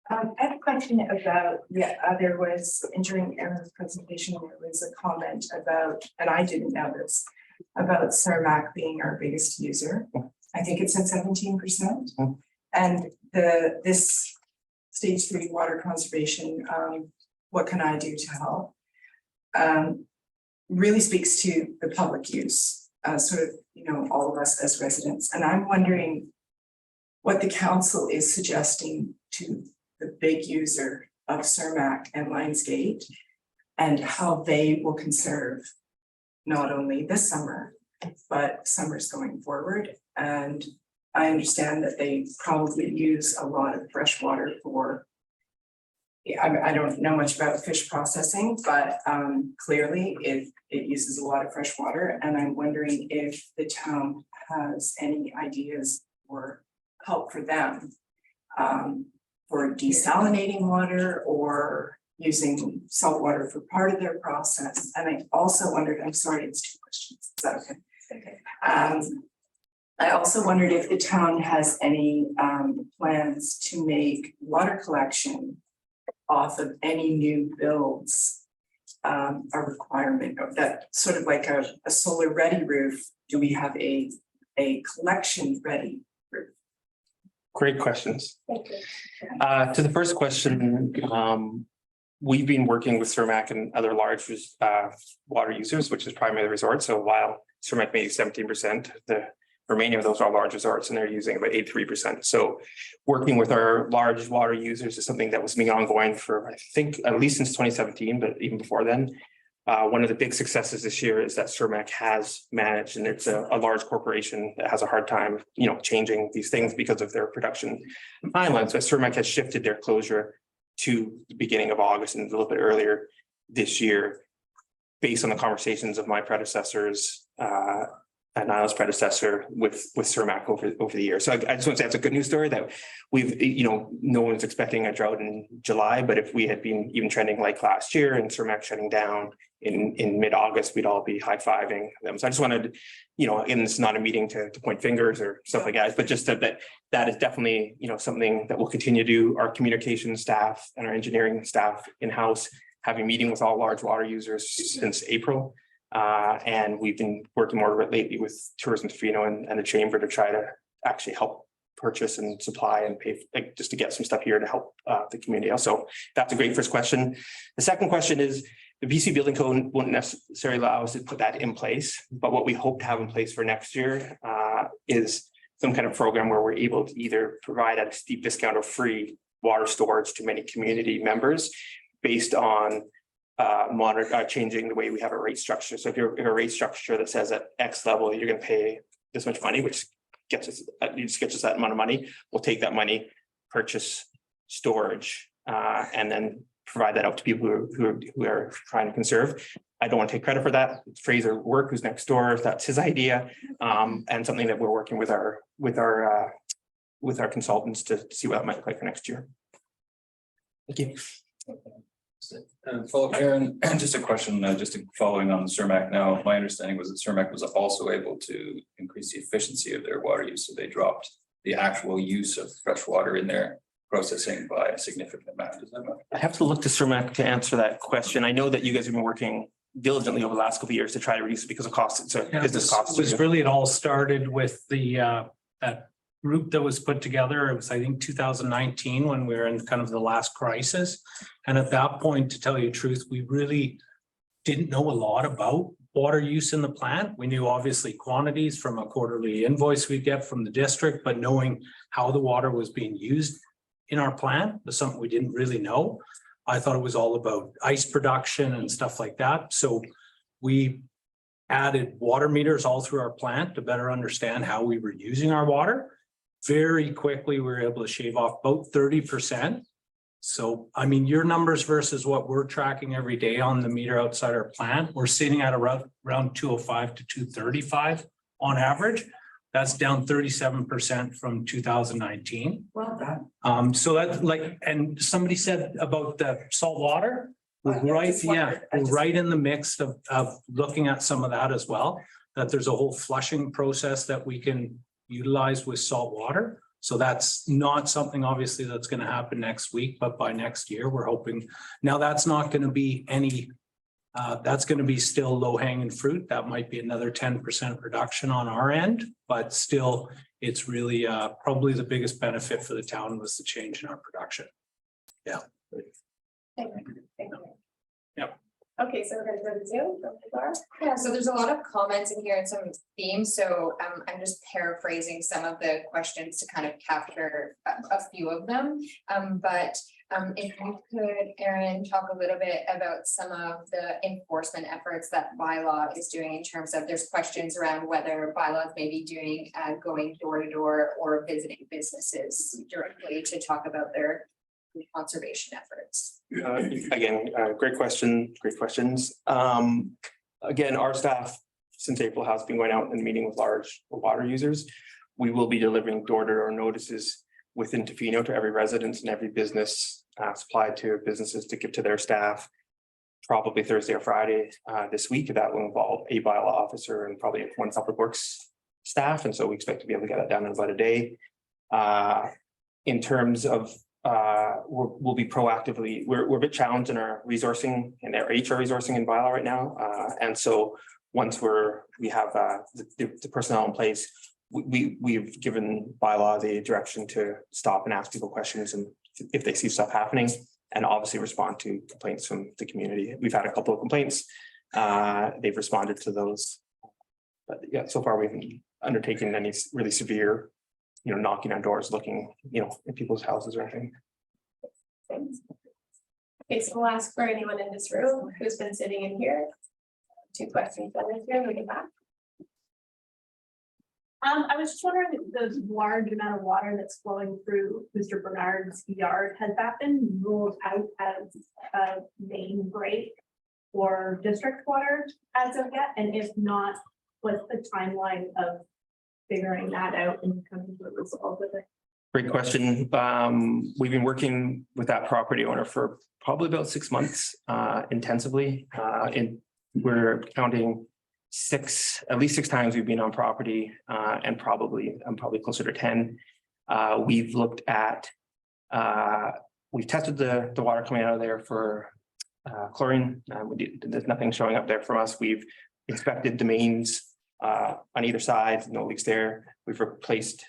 I had a question about, there was, during Aaron's presentation, there was a comment about, and I didn't know this, about Cermak being our biggest user. I think it's at 17%. And this stage 3 water conservation, what can I do to help? Really speaks to the public use, sort of, you know, all of us as residents. And I'm wondering what the council is suggesting to the big user of Cermak and Lions Gate, and how they will conserve not only this summer, but summers going forward. And I understand that they probably use a lot of fresh water for, I don't know much about fish processing, but clearly it uses a lot of fresh water. And I'm wondering if the town has any ideas or help for them. For desalinating water or using salt water for part of their process. And I also wondered, I'm sorry, it's 2 questions. Is that okay? I also wondered if the town has any plans to make water collection off of any new builds a requirement of that, sort of like a solar ready roof. Do we have a collection ready roof? Great questions. Thank you. To the first question, we've been working with Cermak and other large water users, which is primarily the resort. So while Cermak may use 17%, the remaining of those are large resorts and they're using about 83%. So working with our large water users is something that was being ongoing for, I think, at least since 2017, but even before then. One of the big successes this year is that Cermak has managed, and it's a large corporation that has a hard time, you know, changing these things because of their production timelines. So Cermak has shifted their closure to the beginning of August and a little bit earlier this year, based on the conversations of my predecessors and Niall's predecessor with Cermak over the year. So I just want to say that's a good news story that we've, you know, no one's expecting a drought in July, but if we had been even trending like last year and Cermak shutting down in mid-August, we'd all be high-fiving them. So I just wanted, you know, and it's not a meeting to point fingers or stuff like that, but just that is definitely, you know, something that we'll continue to do. Our communications staff and our engineering staff in-house have a meeting with all large water users since April. And we've been working more lately with Tourism Tofino and the chamber to try to actually help purchase and supply and pay, like, just to get some stuff here to help the community. Also, that's a great first question. The second question is, the BC Building Code wouldn't necessarily allow us to put that in place, but what we hope to have in place for next year is some kind of program where we're able to either provide at a steep discount or free water storage to many community members based on changing the way we have a rate structure. So if you're in a rate structure that says at X level, you're going to pay this much money, which gets us that amount of money, we'll take that money, purchase storage, and then provide that out to people who are trying to conserve. I don't want to take credit for that. It's Fraser Work, who's next door. That's his idea, and something that we're working with our consultants to see what that might look like for next year. Thank you. Follow up, Aaron, just a question, just following on Cermak now. My understanding was that Cermak was also able to increase the efficiency of their water use. So they dropped the actual use of fresh water in their processing by a significant amount. Is that right? I have to look to Cermak to answer that question. I know that you guys have been working diligently over the last couple of years to try to reduce it because of cost. It's a business cost. It all started with the that group that was put together. It was, I think, 2019 when we were in kind of the last crisis. And at that point, to tell you the truth, we really didn't know a lot about water use in the plant. We knew obviously quantities from a quarterly invoice we get from the district, but knowing how the water was being used in our plant was something we didn't really know. I thought it was all about ice production and stuff like that. So we added water meters all through our plant to better understand how we were using our water. Very quickly, we were able to shave off about 30%. So, I mean, your numbers versus what we're tracking every day on the meter outside our plant, we're sitting at around 205 to 235 on average. That's down 37% from 2019. Well done. So that's like, and somebody said about the salt water. We're right, yeah, we're right in the mix of looking at some of that as well. That there's a whole flushing process that we can utilize with salt water. So that's not something obviously that's going to happen next week, but by next year, we're hoping. Now, that's not going to be any, that's going to be still low hanging fruit. That might be another 10% reduction on our end, but still, it's really probably the biggest benefit for the town was the change in our production. Yeah. Thank you. Thank you. Yep. Okay, so we're gonna go to Zoom. Laura. Yeah, so there's a lot of comments in here and some themes, so I'm just paraphrasing some of the questions to kind of capture a few of them. But if you could, Erin, talk a little bit about some of the enforcement efforts that bylaw is doing in terms of, there's questions around whether bylaws may be doing going door to door or visiting businesses directly to talk about their conservation efforts. Again, great question, great questions. Again, our staff since April has been going out and meeting with large water users. We will be delivering door-to-door notices within Tofino to every residence and every business supplied to businesses to give to their staff. Probably Thursday or Friday this week. That will involve a bylaw officer and probably one public works staff. And so we expect to be able to get that done in about a day. In terms of we'll be proactively, we're a bit challenged in our resourcing and our HR resourcing in bylaw right now. And so once we have the personnel in place, we've given bylaw the direction to stop and ask people questions and if they see stuff happening and obviously respond to complaints from the community. We've had a couple of complaints. They've responded to those. But yeah, so far we haven't undertaken any really severe, knocking on doors, looking, in people's houses or anything. Thanks. Okay, so we'll ask for anyone in this room who's been sitting in here. 2 questions on this room, we get back. I was just wondering, the large amount of water that's flowing through Mr. Bernard's yard, has that been ruled out as a main break for district water as of yet? And if not, what's the timeline of figuring that out and coming to a result with it? Great question. We've been working with that property owner for probably about 6 months intensively. And we're counting at least six times we've been on property and probably closer to 10. We've looked at, we've tested the water coming out of there for chlorine. There's nothing showing up there from us. We've inspected the mains on either side, no leaks there. We've replaced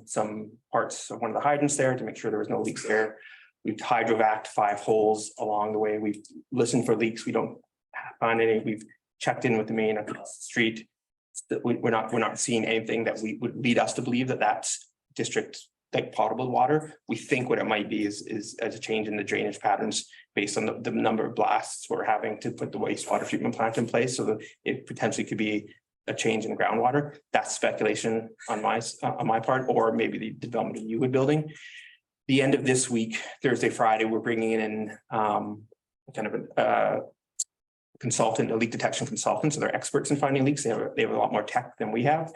some parts of one of the hydrants there to make sure there was no leaks there. We've hydrovac'd 5 holes along the way. We've listened for leaks. We don't find any. We've checked in with the main across the street. We're not seeing anything that would lead us to believe that that's district like potable water. We think what it might be is as a change in the drainage patterns based on the number of blasts we're having to put the wastewater treatment plant in place, so that it potentially could be a change in groundwater. That's speculation on my part, or maybe the development of Uwood building. The end of this week, Thursday, Friday, we're bringing in kind of a consultant, a leak detection consultant. So they're experts in finding leaks. They have a lot more tech than we have.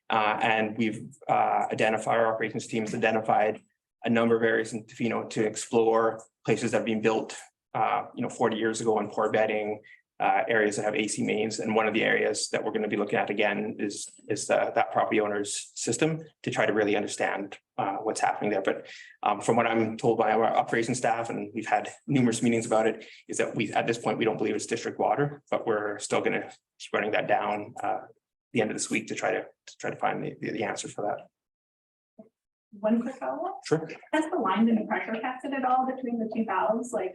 And we've identified, our operations team has identified a number of areas in Tofino to explore places that have been built 40 years ago on poor bedding, areas that have AC mains. And one of the areas that we're going to be looking at again is that property owner's system to try to really understand what's happening there. But from what I'm told by our operations staff, and we've had numerous meetings about it, is that at this point, we don't believe it's district water, but we're still going to keep running that down the end of this week to try to find the answer for that. One quick follow-up. Sure. Has the line been pressure tested at all between the 2 valves, like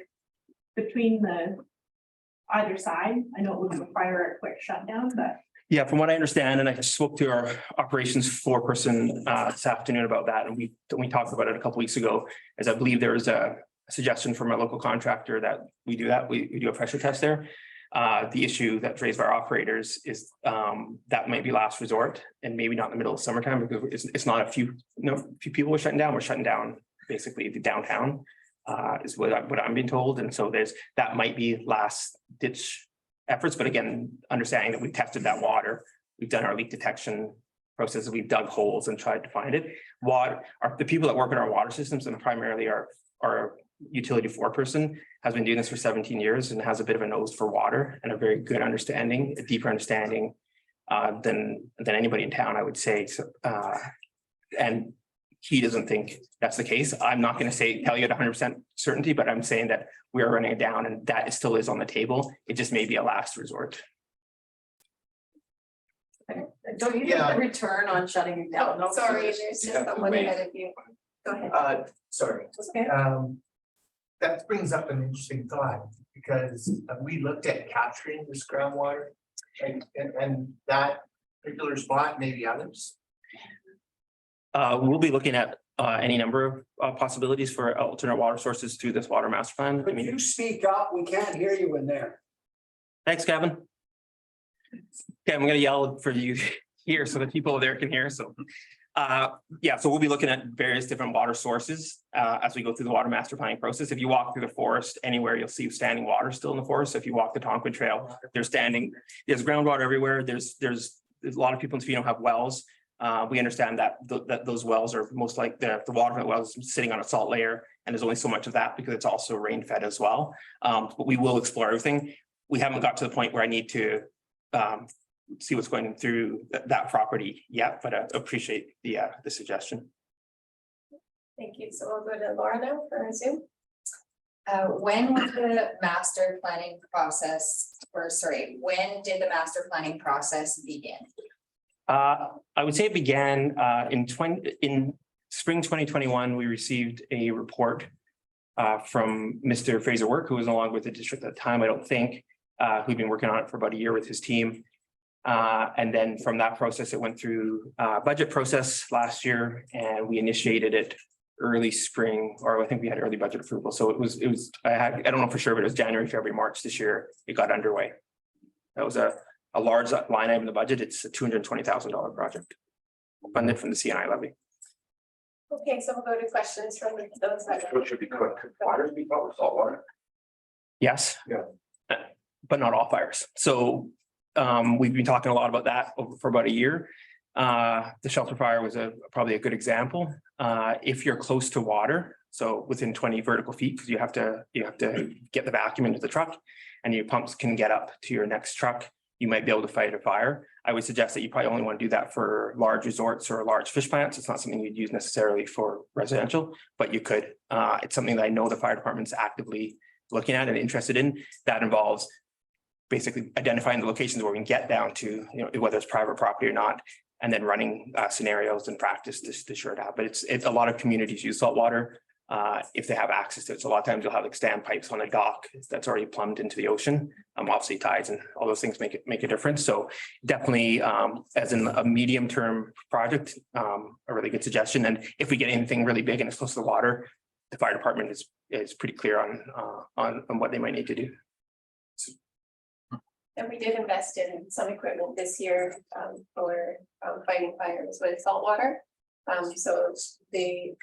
between the either side? I know it would require a quick shutdown, but. Yeah, from what I understand, and I spoke to our operations foreperson this afternoon about that, and we talked about it a couple weeks ago, as I believe there was a suggestion from a local contractor that we do that. We do a pressure test there. The issue that's raised by our operators is that might be last resort and maybe not in the middle of summertime because it's not a few people are shutting down. We're shutting down basically the downtown is what I'm being told. And so that might be last ditch efforts. But again, understanding that we tested that water, we've done our leak detection process, we've dug holes and tried to find it. The people that work in our water systems and primarily our utility foreperson has been doing this for 17 years and has a bit of a nose for water and a very good understanding, a deeper understanding than anybody in town, I would say. So, and he doesn't think that's the case. I'm not going to tell you at 100% certainty, but I'm saying that we are running it down and that still is on the table. It just may be a last resort. Don't you get the return on shutting it down? Oh, sorry, there's just someone ahead of you. Go ahead. Sorry. Okay. That brings up an interesting thought because we looked at capturing this groundwater and that particular spot, maybe others. We'll be looking at any number of possibilities for alternate water sources through this water master plan. Could you speak up? We can't hear you in there. Thanks, Kevin. Okay, I'm gonna yell for you here so that people there can hear. So yeah, so we'll be looking at various different water sources as we go through the water master planning process. If you walk through the forest anywhere, you'll see standing water still in the forest. So if you walk the Tonquin Trail, there's groundwater everywhere. There's a lot of people in Tofino have wells. We understand that those wells are most like the water from the wells is sitting on a salt layer, and there's only so much of that because it's also rain fed as well. But we will explore everything. We haven't got to the point where I need to see what's going through that property yet, but I appreciate the suggestion. Thank you. So we'll go to Laura now for Zoom. When was the master planning process, when did the master planning process begin? I would say it began in spring 2021. We received a report from Mr. Fraser Work, who was no longer with the district at the time, I don't think, who'd been working on it for about a year with his team. And then from that process, it went through budget process last year, and we initiated it early spring, or I think we had early budget approval. So it was I don't know for sure, but it was January, February, March this year. It got underway. That was a large line item in the budget. It's a $220,000 project funded from the CNI levy. Okay, so we'll go to questions from those that. What should be quick? Water be probably salt water. Yes. Yeah. But not all fires. So we've been talking a lot about that for about a year. The shelter fire was probably a good example. If you're close to water, so within 20 vertical feet, because you have to get the vacuum into the truck, and your pumps can get up to your next truck, you might be able to fight a fire. I would suggest that you probably only want to do that for large resorts or large fish plants. It's not something you'd use necessarily for residential, but you could. It's something that I know the fire department's actively looking at and interested in. That involves basically identifying the locations where we can get down to, whether it's private property or not, and then running scenarios and practice to sure it out. But it's a lot of communities use saltwater if they have access to it. So a lot of times you'll have like standpipes on a dock that's already plumbed into the ocean. Obviously tides and all those things make a difference. So definitely as in a medium term project, a really good suggestion. And if we get anything really big and it's close to the water, the fire department is pretty clear on what they might need to do. And we did invest in some equipment this year for fighting fires with saltwater. So the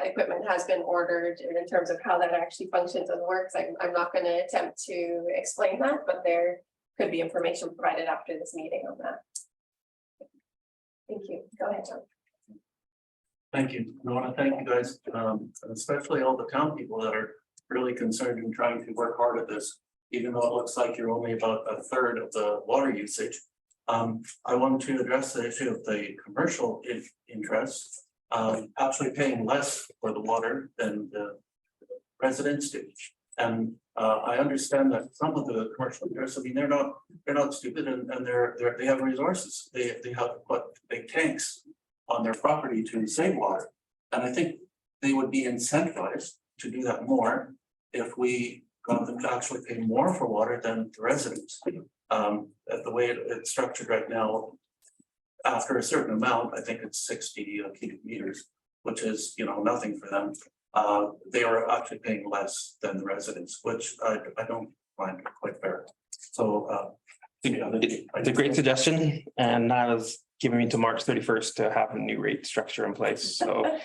equipment has been ordered, and in terms of how that actually functions and works, I'm not going to attempt to explain that, but there could be information provided after this meeting on that. Thank you. Go ahead, John. Thank you. I want to thank you guys, especially all the town people that are really concerned and trying to work hard at this, even though it looks like you're only about a third of the water usage. I wanted to address the issue of the commercial interest, actually paying less for the water than the residents do. And I understand that some of the commercial interests, I mean, they're not stupid, and they have resources. They have put big tanks on their property to save water. And I think they would be incentivized to do that more if we got them to actually pay more for water than the residents. The way it's structured right now, after a certain amount, I think it's 60 cubic meters, which is nothing for them. They are actually paying less than the residents, which I don't find quite fair. So, It's a great suggestion, and that was giving me to March 31st to have a new rate structure in place, so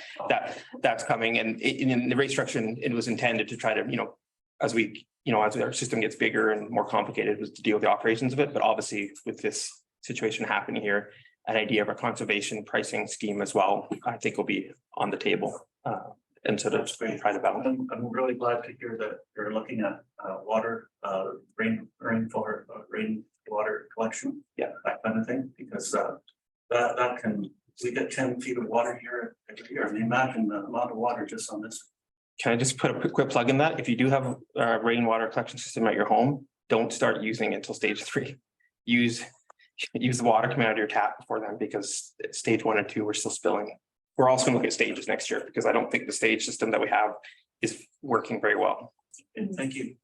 that's coming, and in the rate structure, it was intended to try to, as we, as our system gets bigger and more complicated, was to deal with the operations of it, but obviously with this situation happening here, an idea of a conservation pricing scheme as well, I think will be on the table. And so that's going to try to balance. I'm really glad to hear that you're looking at water, rainwater collection. Yeah. That kind of thing, because that can, we get 10 feet of water here every year. And imagine the amount of water just on this. Can I just put a quick plug in that? If you do have a rainwater collection system at your home, don't start using it until stage 3. Use the water coming out of your tap before then, because stage 1 and 2 we're still spilling. We're also going to look at stages next year, because I don't think the stage system that we have is working very well. And thank you.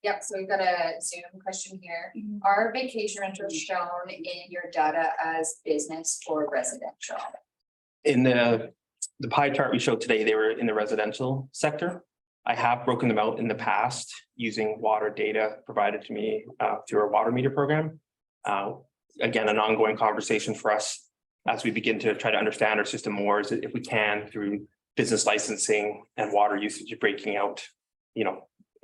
Yep, so we've got a Zoom question here. Are vacation rentals shown in your data as business or residential? In the pie chart we showed today, they were in the residential sector. I have broken them out in the past using water data provided to me through our water meter program. Again, an ongoing conversation for us as we begin to try to understand our system more, is if we can, through business licensing and water usage, breaking out,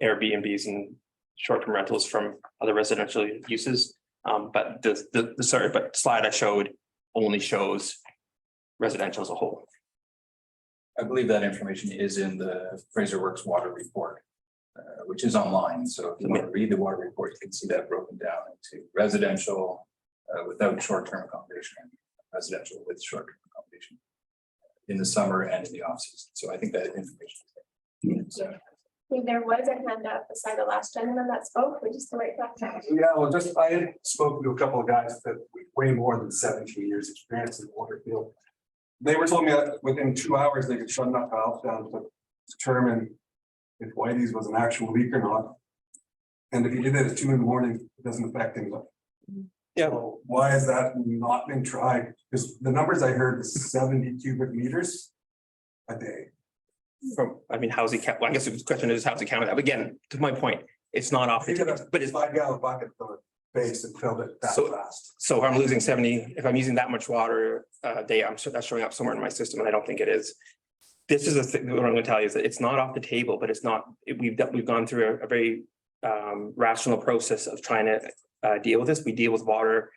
Airbnbs and short-term rentals from other residential uses. But the slide I showed only shows residential as a whole. I believe that information is in the Fraser Works water report, which is online. So if you want to read the water report, you can see that broken down into residential without short-term accommodation, and residential with short-term accommodation in the summer and in the off season. So I think that information is there. There was a hand up beside the last gentleman that spoke. We just wait back now. Yeah, well, I had spoken to a couple of guys that way more than 17 years experience in the water field. They were telling me that within 2 hours, they could shut enough valves down to determine if Whitey's was an actual leak or not. And if you did that at 2 in the morning, it doesn't affect anybody. Yeah. So why has that not been tried? Because the numbers I heard was 70 cubic meters a day. How's it count? Well, I guess the question is, how's it counted? Again, to my point, it's not off the table, but it's 5 gallon bucket for the base and filled it that fast. So if I'm losing 70, if I'm using that much water a day, I'm sure that's showing up somewhere in my system, and I don't think it is. This is the thing, what I'm going to tell you is that it's not off the table, but it's not, we've gone through a very rational process of trying to deal with this. We deal with water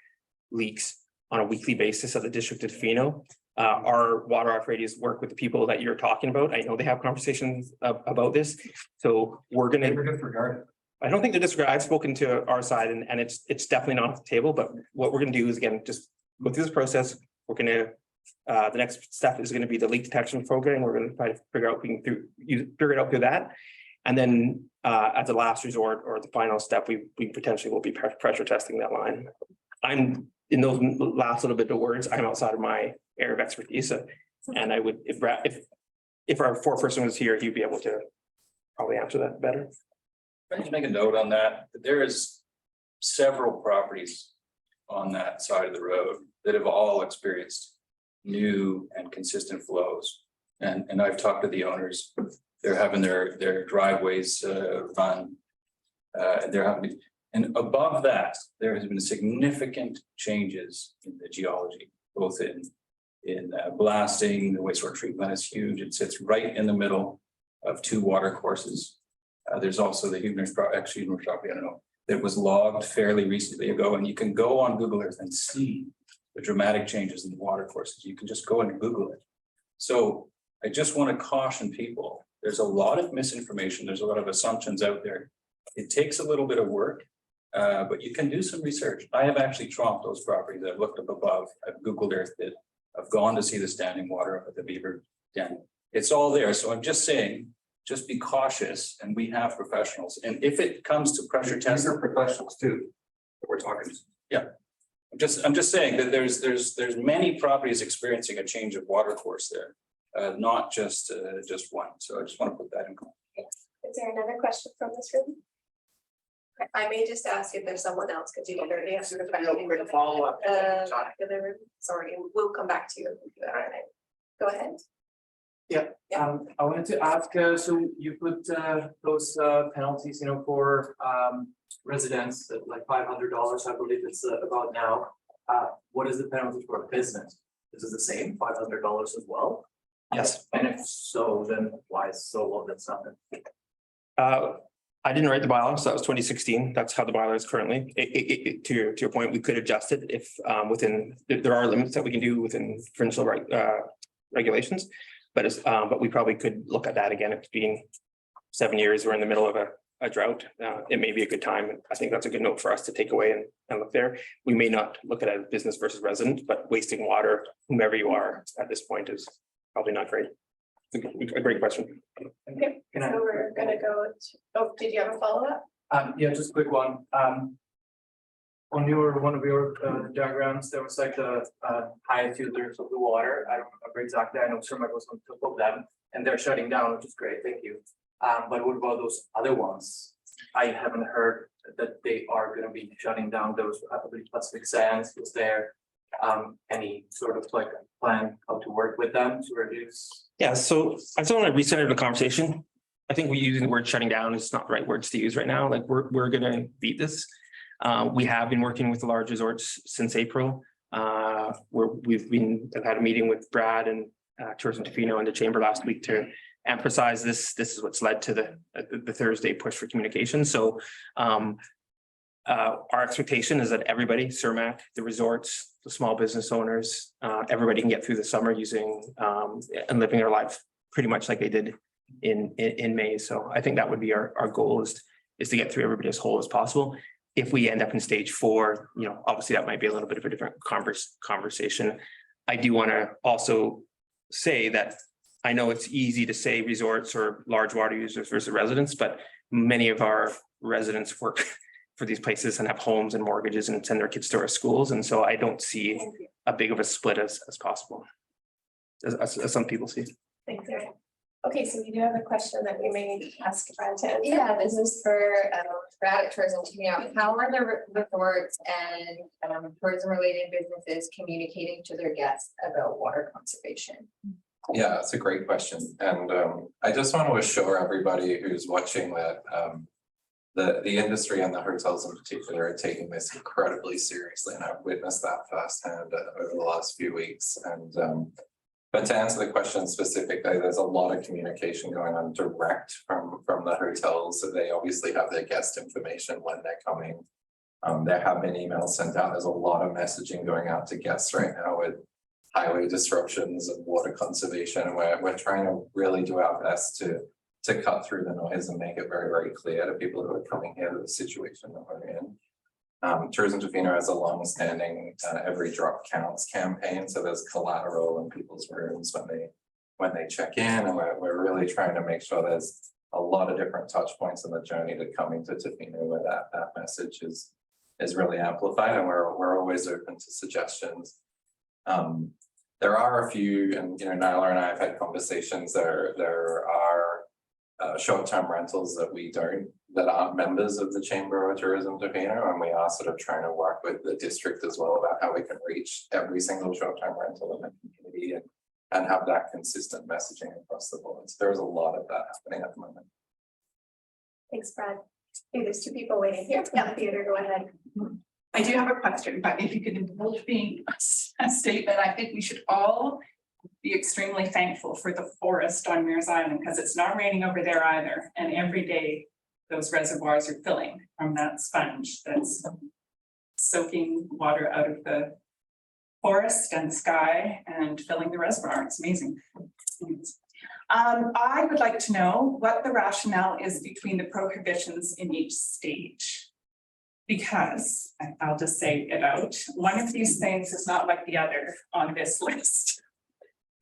leaks on a weekly basis at the District of Tofino. Our water operators work with the people that you're talking about. I know they have conversations about this. So we're going to disregard it. I don't think they're disregard. I've spoken to our side, and it's definitely not off the table. But what we're going to do is, again, just go through this process. We're going to the next step is going to be the leak detection program. We're going to try to figure out figure it out through that. And then as a last resort or the final step, we potentially will be pressure testing that line. I'm in those last little bit of words, I'm outside of my area of expertise. And I would, if our foreperson was here, he'd be able to probably answer that better. Can I just make a note on that? There is several properties on that side of the road that have all experienced new and consistent flows. And I've talked to the owners. They're having their driveways run. And above that, there has been significant changes in the geology, both in blasting. The wastewater treatment is huge. It sits right in the middle of 2 water courses. There's also the Huebner's property, I don't know, that was logged fairly recently ago, and you can go on Google Earth and see the dramatic changes in the water courses. You can just go and Google it. So I just want to caution people. There's a lot of misinformation. There's a lot of assumptions out there. It takes a little bit of work, but you can do some research. I have actually tromped those properties. I've looked up above. I've Googled Earth it. I've gone to see the standing water up at the Beaver Den. It's all there. So I'm just saying, just be cautious, and we have professionals. And if it comes to pressure testing, These are professionals too, that we're talking to. yeah. I'm just saying that there's many properties experiencing a change of water course there, not just one. So I just want to put that in context. Is there another question from this room? I may just ask if there's someone else, because you can answer the question. Real quick follow-up. Sorry, we'll come back to you. Go ahead. I wanted to ask, so you put those penalties, for residents at like $500, I believe it's about now. What is the penalty for a business? Is it the same, $500 as well? Yes. And if so, then why is so low? That's nothing. I didn't write the bylaw, so that was 2016. That's how the bylaw is currently. To your point, we could adjust it if there are limits that we can do within provincial regulations. But we probably could look at that again. It's been 7 years. We're in the middle of a drought. It may be a good time. I think that's a good note for us to take away and look there. We may not look at it as business versus resident, but wasting water, whomever you are at this point, is probably not great. A great question. Okay, so we're gonna go, did you have a follow-up? Yeah, just a quick one. On one of your diagrams, there was like the highest users of the water. I don't remember exactly. I know Sherman was on top of them and they're shutting down, which is great. Thank you. But what about those other ones? I haven't heard that they are going to be shutting down. There was, I believe, Pacific Sands was there. Any sort of like plan how to work with them to reduce? Yeah, so I just want to recenter the conversation. I think we using the word shutting down is not the right words to use right now. Like we're gonna beat this. We have been working with the large resorts since April. I've had a meeting with Brad and Tourism Tofino and the Chamber last week to emphasize this. This is what's led to the Thursday push for communication. So our expectation is that everybody, CERMAC, the resorts, the small business owners, everybody can get through the summer using and living their life pretty much like they did in May. So I think that would be our goal is to get through everybody as whole as possible. If we end up in stage 4, obviously that might be a little bit of a different conversation. I do want to also say that I know it's easy to say resorts or large water users versus residents, but many of our residents work for these places and have homes and mortgages and send their kids to our schools. And so I don't see a big of a split as possible, as some people see. Thanks, Erin. Okay, so we do have a question that we may ask Brad to answer. Yeah, this is for Brad at Tourism Tofino. How are the resorts and tourism related businesses communicating to their guests about water conservation? Yeah, it's a great question. And I just want to assure everybody who's watching that the industry and the hotels in particular are taking this incredibly seriously. And I've witnessed that firsthand over the last few weeks. And but to answer the question specifically, there's a lot of communication going on direct from the hotels. So they obviously have their guest information when they're coming. There have been emails sent out. There's a lot of messaging going out to guests right now with highway disruptions and water conservation. And we're trying to really do our best to cut through the noise and make it very, very clear to people who are coming here to the situation that we're in. Tourism Tofino has a long-standing every drop counts campaign. So there's collateral in people's rooms when they check in, and we're really trying to make sure there's a lot of different touch points in the journey to coming to Tofino where that message is really amplified, and we're always open to suggestions. There are a few, and Nyla and I have had conversations. There are short-term rentals that aren't members of the Chamber of Tourism Tofino, and we are sort of trying to work with the district as well about how we can reach every single short-term rental in the community and have that consistent messaging across the board. So there's a lot of that happening at the moment. Thanks, Brad. Hey, there's 2 people waiting here. Yeah, Theodore, go ahead. I do have a question, but if you could indulge me a statement, I think we should all be extremely thankful for the forest on Mears Island, because it's not raining over there either. And every day those reservoirs are filling from that sponge that's soaking water out of the forest and sky and filling the reservoir. It's amazing. I would like to know what the rationale is between the prohibitions in each stage. Because I'll just say it out. One of these things is not like the other on this list.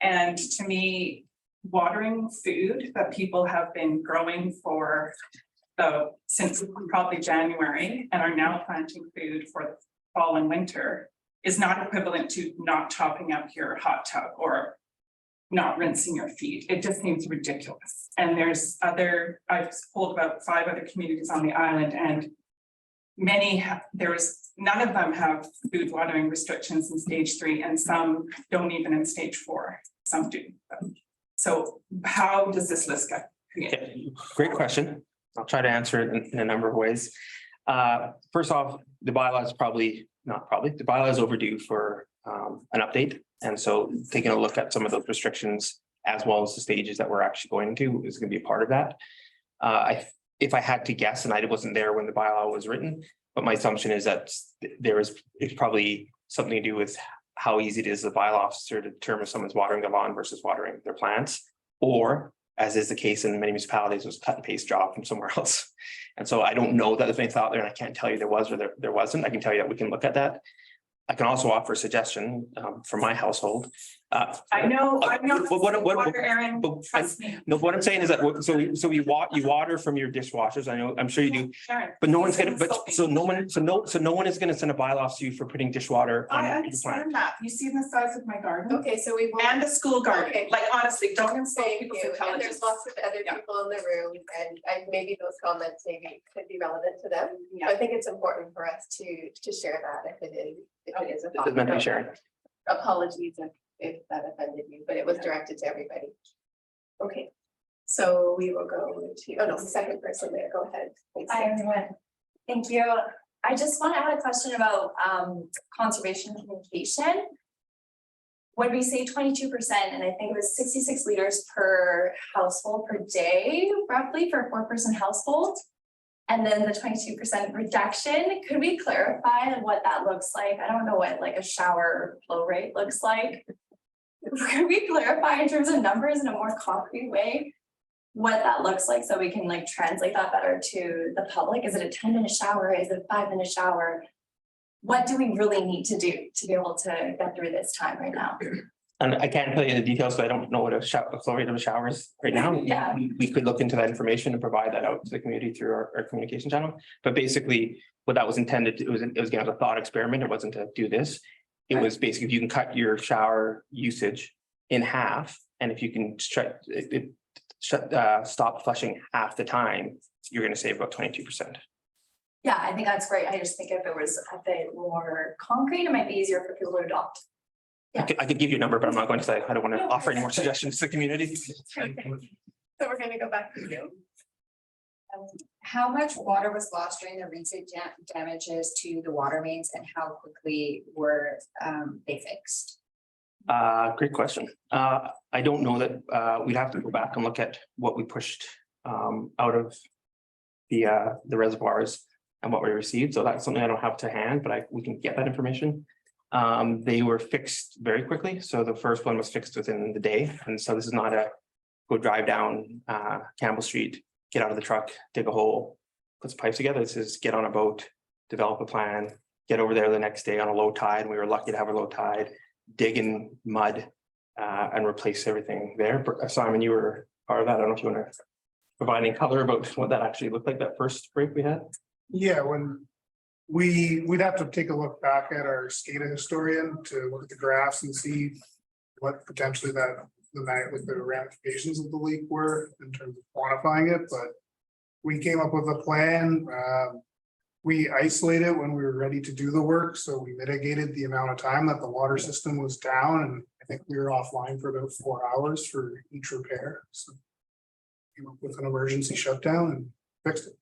And to me, watering food that people have been growing since probably January and are now planting food for the fall and winter is not equivalent to not topping up your hot tub or not rinsing your feet. It just seems ridiculous. And I've pulled about 5 other communities on the island, and none of them have food watering restrictions in stage 3, and some don't even in stage 4. Some do. So how does this list get created? Okay, great question. I'll try to answer it in a number of ways. First off, the bylaw is the bylaw is overdue for an update. And so taking a look at some of those restrictions as well as the stages that we're actually going to is going to be a part of that. If I had to guess, and I wasn't there when the bylaw was written, but my assumption is that it's probably something to do with how easy it is as a bylaw officer to determine if someone's watering their lawn versus watering their plants, or as is the case in many municipalities, it was a cut and paste job from somewhere else. And so I don't know that there's any thought there, and I can't tell you there was or there wasn't. I can tell you that we can look at that. I can also offer a suggestion from my household. I know. What- Water, Aaron, but trust me. No, what I'm saying is that, you water from your dishwashers. I know, I'm sure you do. Aaron, But no one's gonna, Insulting. but so no one is gonna send a bylaw to you for putting dishwater on I your plant. understand that. You see the size of my garden Okay, so we will. and the school garden. Okay. Like honestly, don't insult Thank people's you, and intelligence. there's lots of other Yeah. people in the room, and maybe those comments maybe could be relevant to them. Yeah. I think it's important for us to share that if it is a. This is meant to be sharing. Apologies if that offended you, but it was directed to everybody. Okay, so we will go to, oh no, the second person there, go ahead. Thanks. Hi, everyone. Thank you. I just want to add a question about conservation communication. When we say 22%, and I think it was 66 liters per household per day, roughly for a 4-person household. And then the 22% reduction, could we clarify what that looks like? I don't know what like a shower flow rate looks like. Could we clarify in terms of numbers in a more concrete way? What that looks like so we can like translate that better to the public? Is it a 10-minute shower? Is it a 5-minute shower? What do we really need to do to be able to get through this time right now? And I can't tell you the details, so I don't know what a flow rate of a shower is right now. Yeah. We could look into that information and provide that out to the community through our communication channel. But basically, what that was intended, it was again a thought experiment. It wasn't to do this. It was basically if you can cut your shower usage in half, and if you can stop flushing half the time, you're going to save about 22%. Yeah, I think that's great. I just think if it was a bit more concrete, it might be easier for people to adopt. I could give you a number, but I'm not going to say. I don't want to offer any more suggestions to the community. So we're gonna go back to you. How much water was lost during the recent damages to the water mains, and how quickly were they fixed? Great question. I don't know that, we'd have to go back and look at what we pushed out of the reservoirs and what we received. So that's something I don't have to hand, but we can get that information. They were fixed very quickly. So the first one was fixed within the day. And so this is not a go drive down Campbell Street, get out of the truck, dig a hole, put some pipes together. This is get on a boat, develop a plan, get over there the next day on a low tide. We were lucky to have a low tide, dig in mud and replace everything there. Simon, you were part of that. I don't know if you want to provide any color about what that actually looked like, that first break we had. Yeah, when we'd have to take a look back at our SCADA historian to look at the graphs and see what potentially the ramifications of the leak were in terms of quantifying it, but we came up with a plan. We isolated when we were ready to do the work, so we mitigated the amount of time that the water system was down, and I think we were offline for about 4 hours for each repair. So came up with an emergency shutdown and fixed it.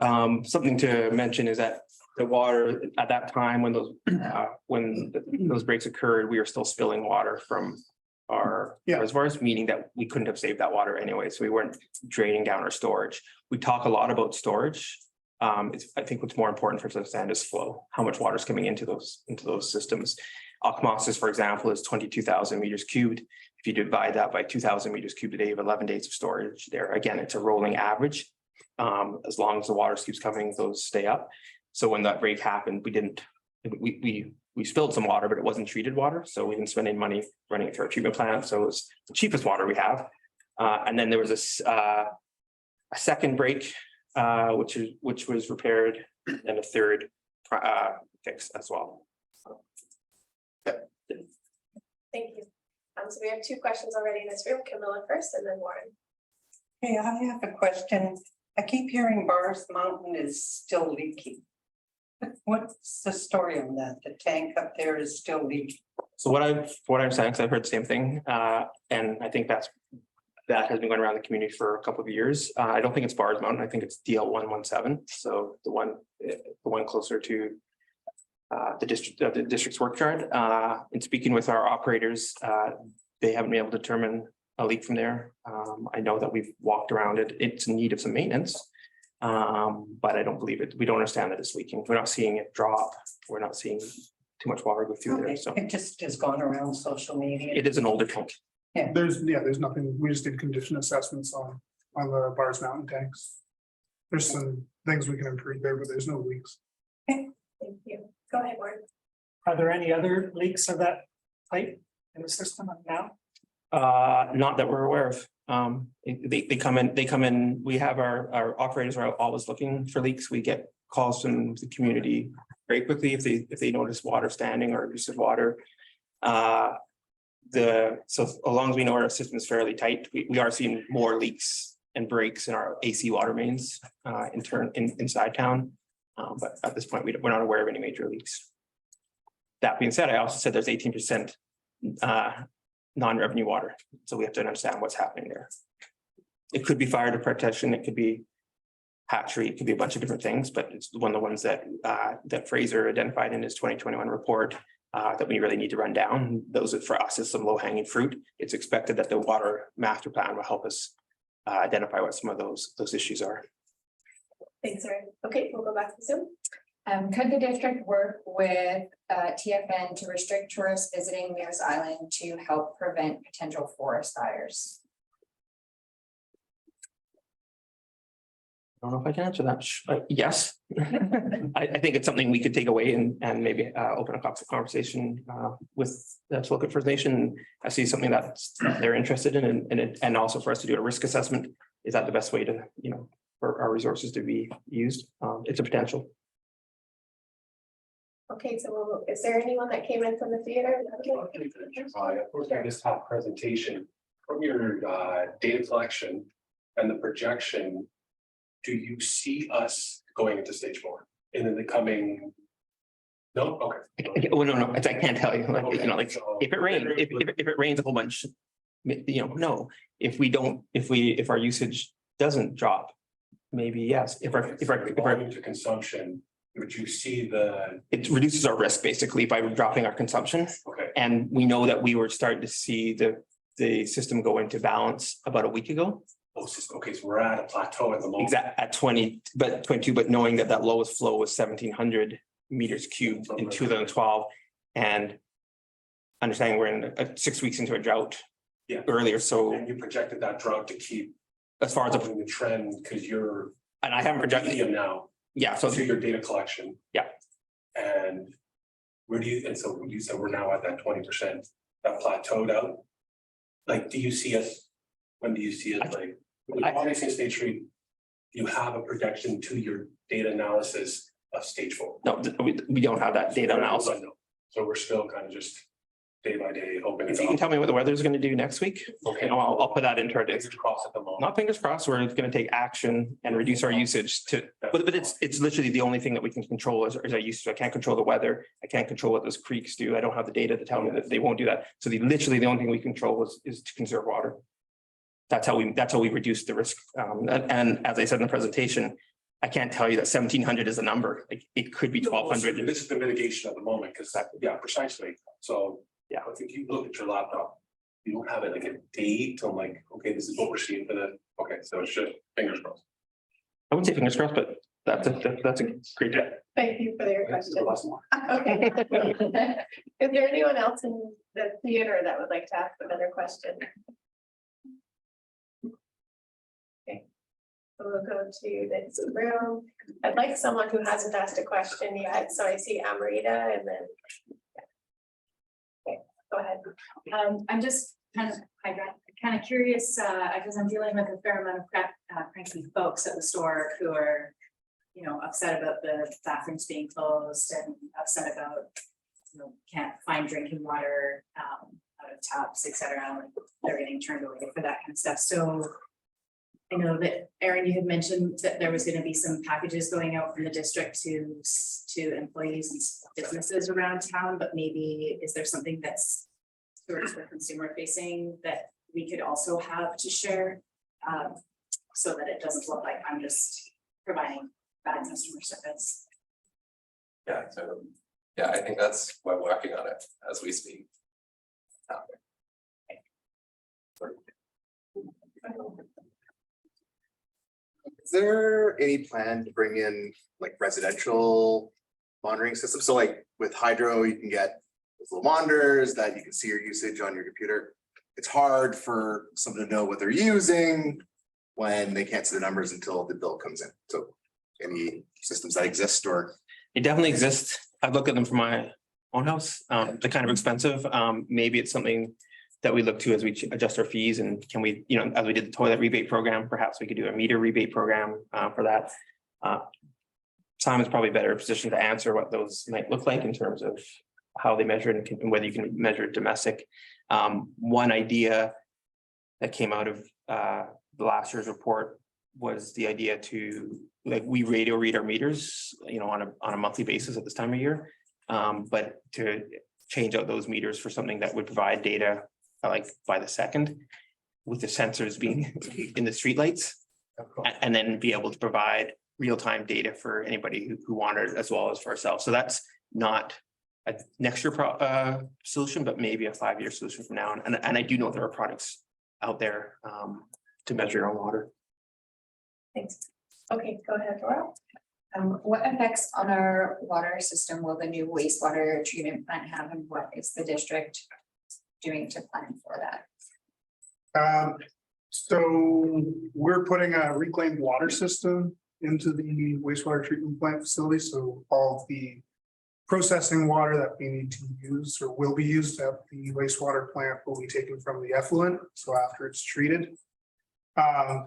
Something to mention is that the water at that time when those breaks occurred, we were still spilling water from our reservoirs, meaning that we couldn't have saved that water anyway. So we weren't draining down our storage. We talk a lot about storage. I think what's more important for us to understand is flow, how much water is coming into those systems. Osmosis, for example, is 22,000 meters cubed. If you divide that by 2,000 meters cubed a day of 11 days of storage there, again, it's a rolling average. As long as the water keeps coming, those stay up. So when that break happened, we spilled some water, but it wasn't treated water. So we didn't spend any money running it through our treatment plant. So it was the cheapest water we have. And then there was a second break, which was repaired, and a third fix as well. Thank you. So we have two questions already in this room, Camilla first and then Warren. Hey, I have a question. I keep hearing Bars Mountain is still leaking. What's the story on that? The tank up there is still leaking. So what I understand, because I've heard the same thing, and I think that has been going around the community for a couple of years. I don't think it's Bars Mountain. I think it's DL 117. So the one closer to the district's work yard. In speaking with our operators, they haven't been able to determine a leak from there. I know that we've walked around it. It's in need of some maintenance. But I don't believe it. We don't understand that it's leaking. We're not seeing it drop. We're not seeing too much water go through there. So It just has gone around social media. it is an older tank. There's nothing, we just did condition assessments on the Bars Mountain tanks. There's some things we can improve there, but there's no leaks. Thank you. Go ahead, Warren. Are there any other leaks of that type in the system now? Not that we're aware of. They come in, we have our operators are always looking for leaks. We get calls from the community very quickly if they notice water standing or use of water. So as long as we know our system is fairly tight, we are seeing more leaks and breaks in our AC water mains inside town. But at this point, we're not aware of any major leaks. That being said, I also said there's 18% non-revenue water. So we have to understand what's happening there. It could be fire protection, it could be hatchery, it could be a bunch of different things, but it's one of the ones that Fraser identified in his 2021 report that we really need to run down. Those are for us is some low-hanging fruit. It's expected that the water master plan will help us identify what some of those issues are. Thanks, Erin. Okay, we'll go back to Zoom. Could the district work with TFN to restrict tourists visiting Mears Island to help prevent potential forest fires? I don't know if I can answer that. Yes. I think it's something we could take away and maybe open up a conversation with the Tsilhqot'in First Nation. I see something that they're interested in and also for us to do a risk assessment. Is that the best way to, for our resources to be used? It's a potential. Okay, so is there anyone that came in from the theater? This top presentation from your data collection and the projection. Do you see us going into stage 4 in the coming? No, okay. Well, no, I can't tell you. If it rains a whole bunch, no. If our usage doesn't drop, maybe yes. If our volume to consumption, would you see it reduces our risk basically by dropping our consumption. Okay. And we know that we were starting to see the system go into balance about a week ago. Oh, okay, so we're at a plateau at the moment. At 22, but knowing that lowest flow was 1,700 meters cubed in 2012 and understanding we're in 6 weeks into a drought earlier. So and you projected that drought to keep as far as the trend because you're and I haven't projected medium now. Yeah. So to your data collection. Yeah. And so you said we're now at that 20% that plateaued out. Like, do you see us? When do you see it? Like, obviously in stage 3, you have a projection to your data analysis of stage 4. No, we don't have that data analysis. So we're still kind of just day by day hoping. If you can tell me what the weather is going to do next week, okay, I'll put that into our data. Fingers crossed at the moment. Not fingers crossed. We're going to take action and reduce our usage but it's literally the only thing that we can control is our usage. I can't control the weather. I can't control what those creeks do. I don't have the data to tell me that they won't do that. So literally the only thing we control is to conserve water. That's how we reduce the risk. And as I said in the presentation, I can't tell you that 1,700 is a number. Like it could be 1,200. This is the mitigation at the moment because precisely. So I think you look at your laptop, you don't have it like a date on like, okay, this is what we're seeing for the, okay, so it's just fingers crossed. I wouldn't say fingers crossed, but that's a great day. Thank you for your question. Okay. Is there anyone else in the theater that would like to ask another question? Okay. So we'll go to this room. I'd like someone who hasn't asked a question yet. So I see Amarita and then. Okay, go ahead. I'm just kind of curious, because I'm dealing with a fair amount of cranky folks at the store who are, upset about the bathrooms being closed and upset about, can't find drinking water out of taps, et cetera. They're getting turned away for that kind of stuff. So I know that, Erin, you had mentioned that there was gonna be some packages going out from the district to employees and businesses around town, but maybe is there something that's sort of the consumer facing that we could also have to share? So that it doesn't look like I'm just providing bad customer service. Yeah, so, yeah, I think that's, we're working on it as we speak. Is there any plan to bring in like residential monitoring systems? So like with hydro, you can get those little monitors that you can see your usage on your computer. It's hard for someone to know what they're using when they can't see the numbers until the bill comes in. So any systems that exist or? It definitely exists. I've looked at them for my own house. They're kind of expensive. Maybe it's something that we look to as we adjust our fees, and can we, you know, as we did the toilet rebate program, perhaps we could do a meter rebate program for that. Simon's probably better positioned to answer what those might look like in terms of how they measure it and whether you can measure domestic. One idea that came out of the last year's report was the idea to, like, we radio read our meters, you know, on a monthly basis at this time of year. But to change out those meters for something that would provide data like by the second, with the sensors being in the streetlights. And then be able to provide real-time data for anybody who wanted, as well as for ourselves. So that's not a next year solution, but maybe a 5-year solution from now. And I do know there are products out there to measure your own water. Thanks. Okay, go ahead, Laura. What effects on our water system will the new wastewater treatment plant have, and what is the district doing to plan for that? So we're putting a reclaimed water system into the wastewater treatment plant facility. So all of the processing water that we need to use or will be used at the wastewater plant will be taken from the effluent. So after it's treated.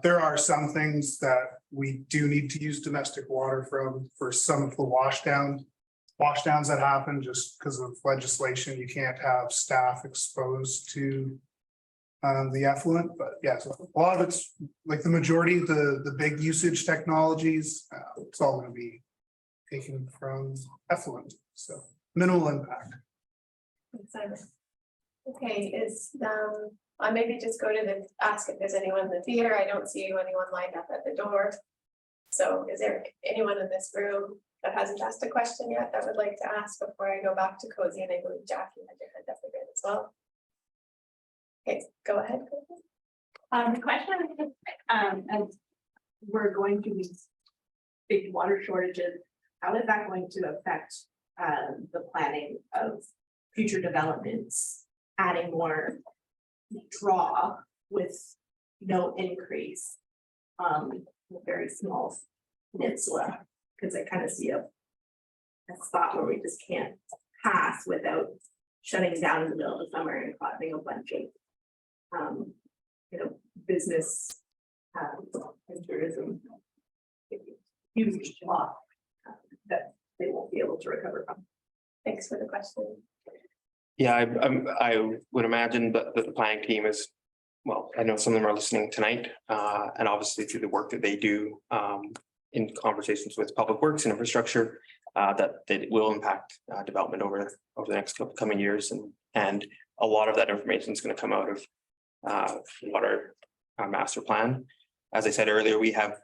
There are some things that we do need to use domestic water from for some of the washdowns that happen just because of legislation. You can't have staff exposed to the effluent, but yeah, so a lot of it's like the majority, the big usage technologies, it's all going to be taken from effluent, so minimal impact. Okay, I maybe just go to ask if there's anyone in the theater. I don't see anyone lined up at the door. So is there anyone in this room that hasn't asked a question yet that would like to ask before I go back to Cozy? And I believe Jackie had your hand up again as well. Okay, go ahead. The question is, as we're going through these big water shortages, how is that going to affect the planning of future developments, adding more draw with no increase a very small peninsula? Because I kind of see a spot where we just can't pass without shutting down in the middle of the summer and causing a bunch of business and tourism huge loss that they won't be able to recover from. Thanks for the question. Yeah, I would imagine that the planning team is, well, I know some of them are listening tonight, and obviously through the work that they do in conversations with Public Works and infrastructure, that it will impact development over the next coming years, and a lot of that information is going to come out of water master plan. As I said earlier, we have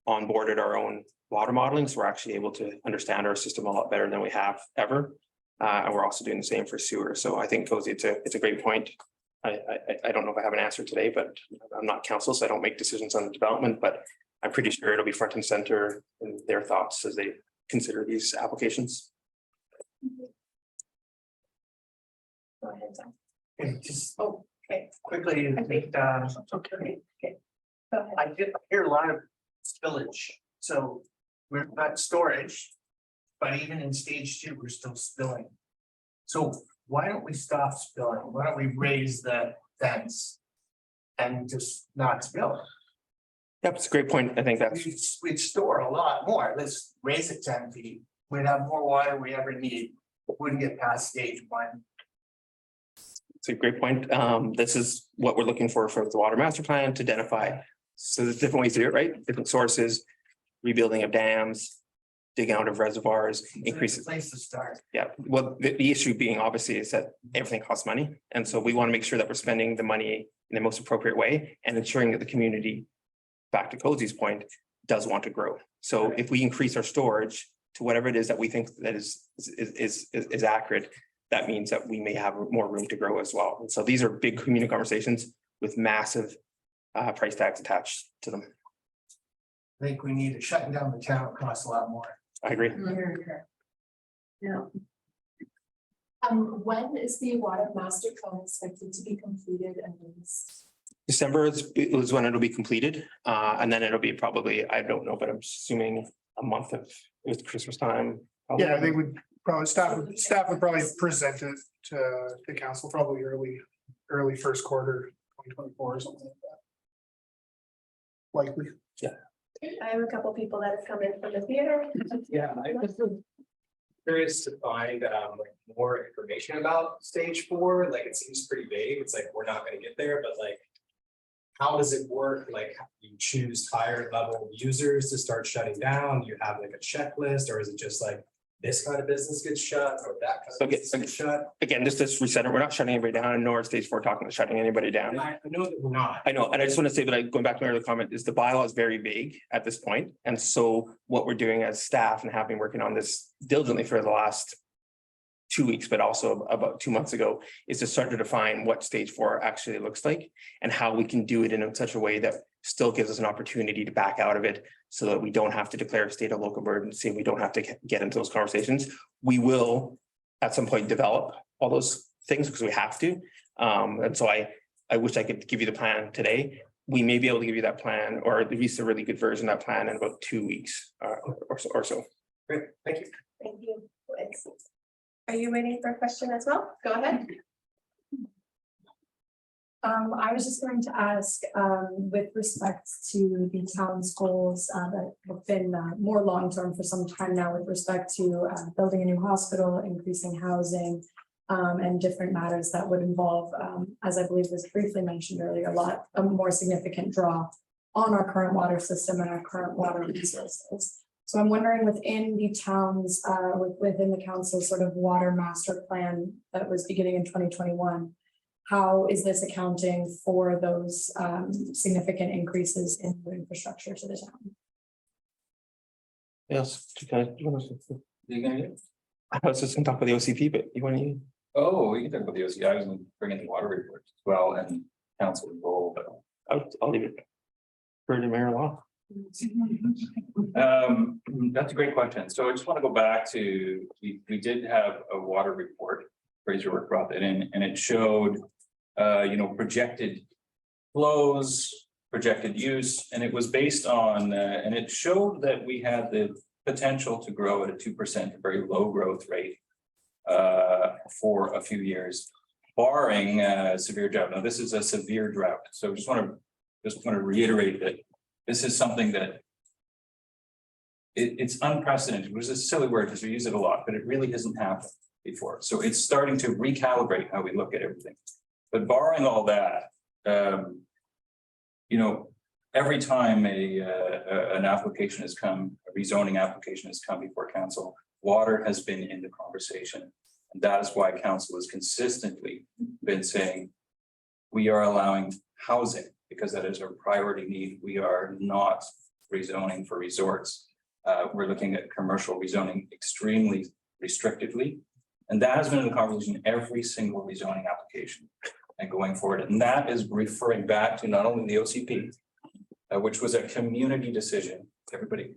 onboarded our own water modeling, so we're actually able to understand our system a lot better than we have ever. And we're also doing the same for sewer. So I think, Cozy, it's a great point. I don't know if I have an answer today, but I'm not council, so I don't make decisions on the development, but I'm pretty sure it'll be front and center in their thoughts as they consider these applications. Go ahead, Zach. And just okay. quickly, Okay. okay. Go ahead. I hear a lot of spillage, so we've got storage, but even in stage 2, we're still spilling. So why don't we stop spilling? Why don't we raise the fence and just not spill? Yep, it's a great point. I think that's. We'd store a lot more. Let's raise it 10 feet. We'd have more water we ever need. Wouldn't get past stage 1. It's a great point. This is what we're looking for the water master plan, to identify So there's different ways to do it, right? Different sources, rebuilding of dams, digging out of reservoirs, increasing. Place to start. Yeah, well, the issue being obviously is that everything costs money. And so we want to make sure that we're spending the money in the most appropriate way and ensuring that the community, back to Cozy's point, does want to grow. So if we increase our storage to whatever it is that we think that is accurate, that means that we may have more room to grow as well. And so these are big community conversations with massive price tags attached to them. I think we need it. Shutting down the town costs a lot more. I agree. Yeah. When is the water master plan expected to be completed and released? December is when it'll be completed, and then it'll be probably, I don't know, but I'm assuming a month of, with Christmas time. probably. Yeah, I think we'd probably, staff would probably present it to the council probably early first quarter 2024 or something like that. Likely. I have a couple people that have come in from the theater. Yeah, I was curious to find like more information about stage 4. Like it seems pretty vague. It's like we're not gonna get there, but like. How does it work? Like you choose higher level users to start shutting down? You have like a checklist, or is it just like this kind of business gets shut or that kind of business gets shut? Again, just to reset it, we're not shutting anybody down, nor is stage 4 talking about shutting anybody down. And I know that we're not. I know, and I just want to say that going back to my earlier comment, is the bylaw is very vague at this point. And so what we're doing as staff and have been working on this diligently for the last 2 weeks, but also about 2 months ago, is to start to define what stage 4 actually looks like and how we can do it in such a way that still gives us an opportunity to back out of it so that we don't have to declare a state of local emergency. We don't have to get into those conversations. We will at some point develop all those things because we have to. And so I wish I could give you the plan today. We may be able to give you that plan or at least a really good version of that plan in about 2 weeks or so. Great, thank you. Thank you. Are you waiting for a question as well? Go ahead. I was just going to ask, with respect to the town's goals that have been more long-term for some time now with respect to building a new hospital, increasing housing, and different matters that would involve, as I believe was briefly mentioned earlier, a more significant draw on our current water system and our current water resources. So I'm wondering within the town's, within the council's sort of water master plan that was beginning in 2021, how is this accounting for those significant increases in the infrastructure to the town? Yes. I was just gonna talk about the OCP, but you want to? Oh, we can talk about the OCP. I was gonna bring in the water report as well and council role, but I'll leave it for the mayor law. That's a great question. So I just want to go back to, we did have a water report. Fraser Work brought that in and it showed, projected flows, projected use, and it was based on, and it showed that we had the potential to grow at a 2%, a very low growth rate for a few years, barring severe drought. Now, this is a severe drought. So I just want to reiterate that this is something that it's unprecedented, which is a silly word because we use it a lot, but it really hasn't happened before. So it's starting to recalibrate how we look at everything. But barring all that, every time an application has come, a rezoning application has come before council, water has been in the conversation. And that is why council has consistently been saying, we are allowing housing because that is our priority need. We are not rezoning for resorts. We're looking at commercial rezoning extremely restrictively. And that has been in the conversation every single rezoning application and going forward. And that is referring back to not only the OCP, which was a community decision. Everybody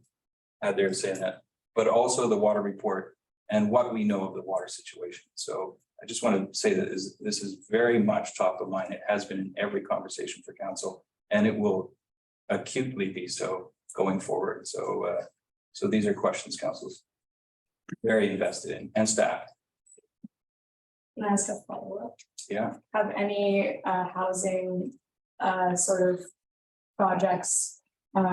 had their say in that, but also the water report and what we know of the water situation. So I just want to say that this is very much top of mind. It has been in every conversation for council, and it will acutely be so going forward. So, so these are questions council's very invested in, and staff. Can I ask a follow-up? Yeah. Have any housing sort of projects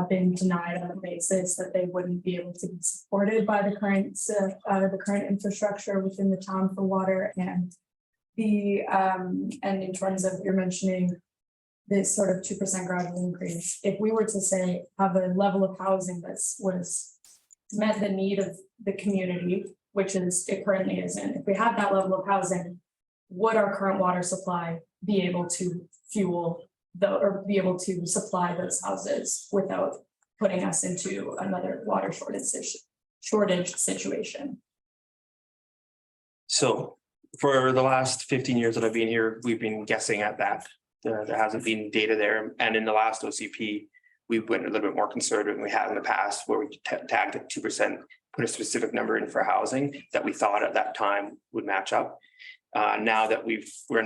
been denied on the basis that they wouldn't be able to be supported by the current infrastructure within the town for water and the and in terms of you're mentioning this sort of 2% gradual increase, if we were to say have a level of housing was met the need of the community, which is it currently isn't, if we had that level of housing, would our current water supply be able to fuel or be able to supply those houses without putting us into another water shortage situation? So for the last 15 years that I've been here, we've been guessing at that. There hasn't been data there. And in the last OCP, we went a little bit more conservative than we have in the past, where we tagged at 2%, put a specific number in for housing that we thought at that time would match up. Now that we're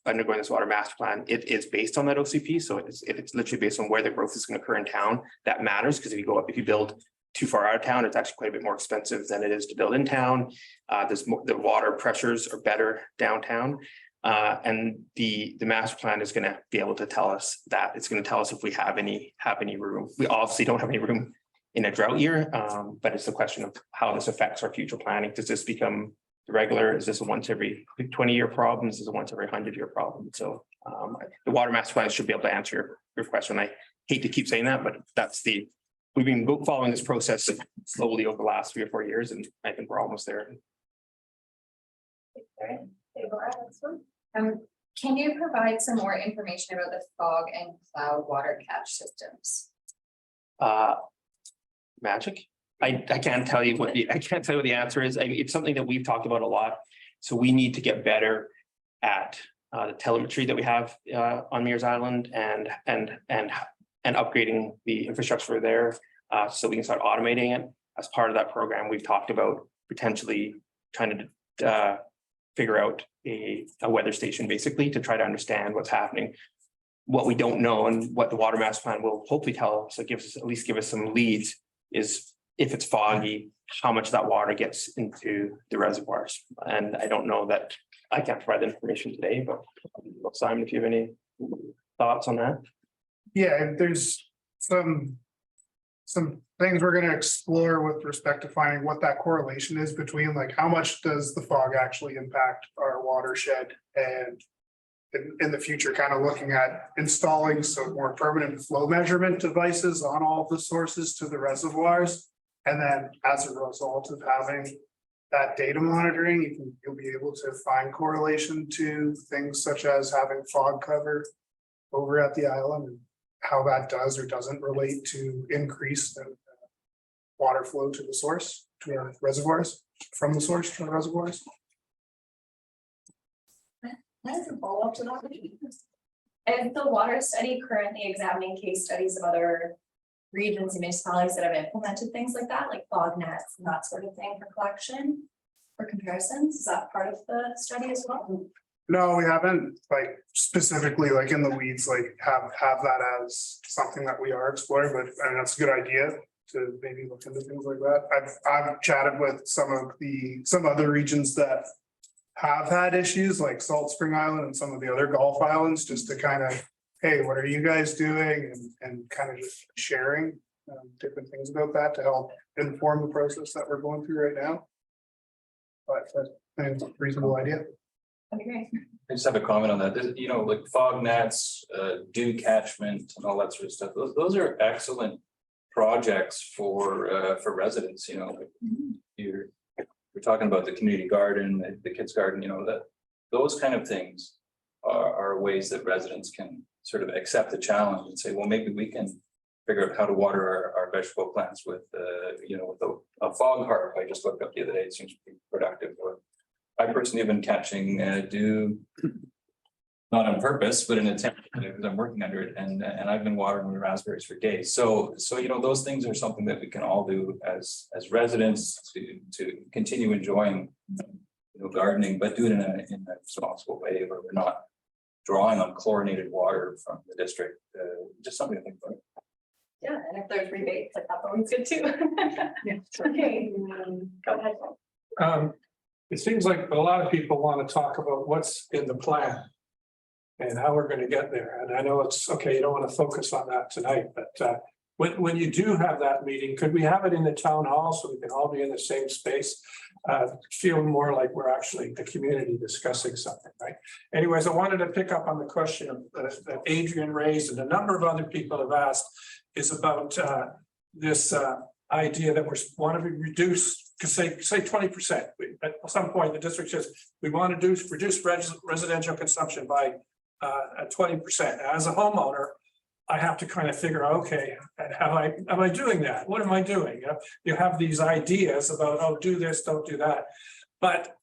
undergoing this water master plan, it is based on that OCP. So it's literally based on where the growth is going to occur in town. That matters, because if you build too far out of town, it's actually quite a bit more expensive than it is to build in town. The water pressures are better downtown. And the master plan is going to be able to tell us that. It's going to tell us if we have any room. We obviously don't have any room in a drought year, but it's a question of how this affects our future planning. Does this become regular? Is this a once every 20-year problem? Is this a once every 100-year problem? So the water master plan should be able to answer your question. I hate to keep saying that, but we've been following this process slowly over the last 3 or 4 years, and I think we're almost there. Can you provide some more information about the fog and cloud water catch systems? Magic. I can't tell you what the answer is. I mean, it's something that we've talked about a lot. So we need to get better at the telemetry that we have on Mears Island and upgrading the infrastructure there, so we can start automating it. As part of that program, we've talked about potentially trying to figure out a weather station, basically, to try to understand what's happening. What we don't know, and what the water master plan will hopefully tell us, at least give us some leads, is if it's foggy, how much of that water gets into the reservoirs. And I don't know that I can't provide the information today, but Simon, if you have any thoughts on that. Yeah, there's some things we're gonna explore with respect to finding what that correlation is between, like, how much does the fog actually impact our watershed, and in the future, kind of looking at installing some more permanent flow measurement devices on all of the sources to the reservoirs. And then as a result of having that data monitoring, you'll be able to find correlation to things such as having fog cover over at the island, and how that does or doesn't relate to increased water flow to the source, to our reservoirs, from the source to the reservoirs. That's a follow-up to that. Is the water study currently examining case studies of other regions and municipalities that have implemented things like that, like fog nets and that sort of thing for collection, for comparisons? Is that part of the study as well? No, we haven't, like, specifically, like, in the weeds, like, have that as something that we are exploring, but I mean, that's a good idea to maybe look into things like that. I've chatted with some other regions that have had issues, like Salt Spring Island and some of the other Gulf Islands, just to kind of, hey, what are you guys doing? And kind of just sharing different things about that to help inform the process that we're going through right now. But I think it's a reasonable idea. Okay. I just have a comment on that. Like fog nets, dew catchment and all that sort of stuff. Those are excellent projects for residents, like we're talking about the community garden, the kids garden, that those kind of things are ways that residents can sort of accept the challenge and say, well, maybe we can figure out how to water our vegetable plants with a fog harp. I just looked up the other day. It seems to be productive. I personally have been catching dew, not on purpose, but in an attempt, because I'm working under it, and I've been watering the raspberries for days. So those things are something that we can all do as residents to continue enjoying gardening, but do it in a responsible way where we're not drawing on chlorinated water from the district. Just something to think about. Yeah, and if there's rebates, like that's always good too. Okay, go ahead. It seems like a lot of people want to talk about what's in the plan and how we're going to get there. And I know it's okay, you don't want to focus on that tonight, but when you do have that meeting, could we have it in the town hall so we can all be in the same space? Feel more like we're actually the community discussing something, right? Anyways, I wanted to pick up on the question of that Adrian raised and a number of other people have asked is about this idea that we want to reduce, because say 20%. At some point, the district says we want to reduce residential consumption by 20%. As a homeowner, I have to kind of figure out, okay, am I doing that? What am I doing? You have these ideas about, oh, do this, don't do that. But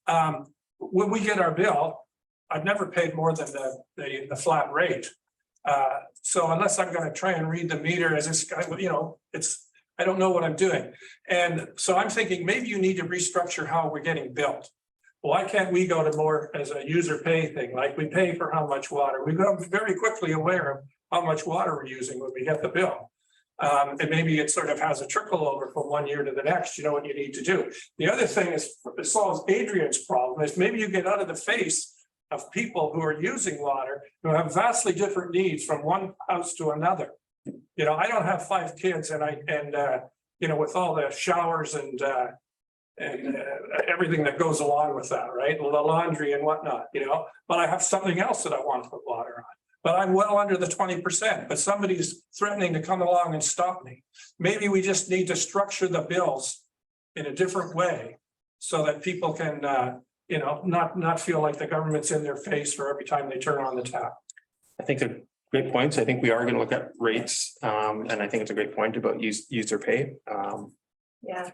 when we get our bill, I've never paid more than the flat rate. So unless I'm going to try and read the meter as this guy, I don't know what I'm doing. And so I'm thinking maybe you need to restructure how we're getting billed. Why can't we go to more as a user pay thing, like we pay for how much water? We become very quickly aware of how much water we're using when we get the bill. And maybe it sort of has a trickle over from one year to the next, you know what you need to do. The other thing is, it solves Adrian's problem, is maybe you get out of the face of people who are using water, who have vastly different needs from one house to another. I don't have 5 kids and with all the showers and everything that goes along with that, right? The laundry and whatnot, but I have something else that I want to put water on. But I'm well under the 20%, but somebody's threatening to come along and stop me. Maybe we just need to structure the bills in a different way so that people can, not feel like the government's in their face for every time they turn on the tap. I think they're great points. I think we are going to look at rates. And I think it's a great point about user pay. Yeah.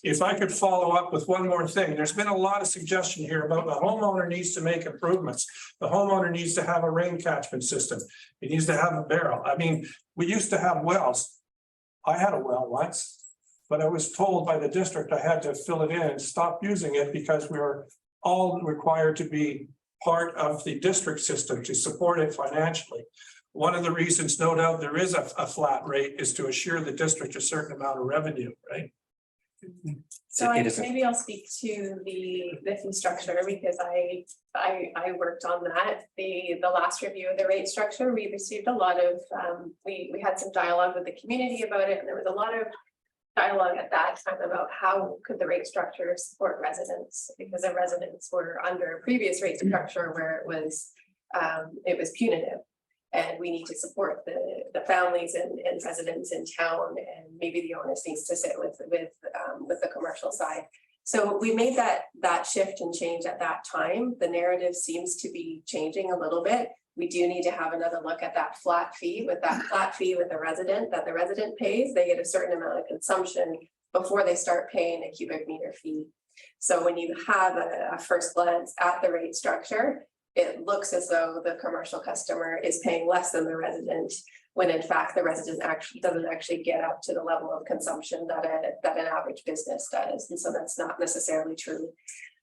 If I could follow up with one more thing, there's been a lot of suggestion here about the homeowner needs to make improvements. The homeowner needs to have a rain catchment system. He needs to have a barrel. I mean, we used to have wells. I had a well once, but I was told by the district I had to fill it in and stop using it because we were all required to be part of the district system to support it financially. One of the reasons, no doubt, there is a flat rate is to assure the district a certain amount of revenue, right? So maybe I'll speak to the fee structure because I worked on that. The last review of the rate structure, we received a lot of, we had some dialogue with the community about it, and there was a lot of dialogue at that time about how could the rate structure support residents, because the residents were under a previous rate structure where it was punitive. And we need to support the families and residents in town, and maybe the onus needs to sit with the commercial side. So we made that shift and change at that time. The narrative seems to be changing a little bit. We do need to have another look at that flat fee with the resident that the resident pays. They get a certain amount of consumption before they start paying a cubic meter fee. So when you have a first glance at the rate structure, it looks as though the commercial customer is paying less than the resident, when in fact the resident doesn't actually get up to the level of consumption that an average business does. And so that's not necessarily true.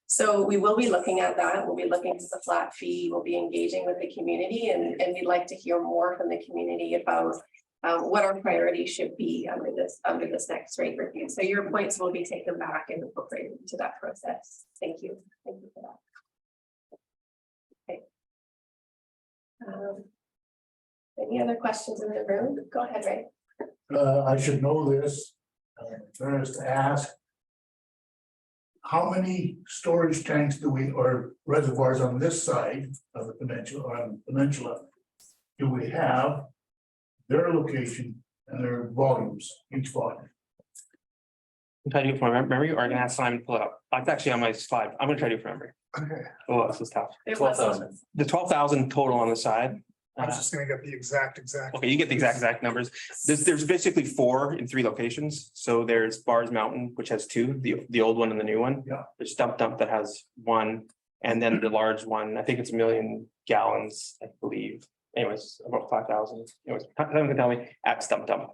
So we will be looking at that. We'll be looking at the flat fee. We'll be engaging with the community, and we'd like to hear more from the community about what our priorities should be under this next rate review. So your points will be taken back and incorporated into that process. Thank you. Thank you for that. Any other questions in the room? Go ahead, Ray. I should know this. First to ask. How many storage tanks or reservoirs on this side of the peninsula do we have? Their location and their volumes, each volume. I'm trying to do it from memory, or I'm gonna ask Simon to pull it up. It's actually on my slide. I'm gonna try to do it from memory. Okay. Oh, this is tough. 12,000. The 12,000 total on the side. I'm just gonna get the exact. Okay, you get the exact numbers. There's basically 4 in 3 locations. So there's Bars Mountain, which has 2, the old one and the new one. Yeah. There's Dump that has 1, and then the large one, I think it's 1 million gallons, I believe. Anyways, about 5,000. Anyways, someone can tell me at Dump.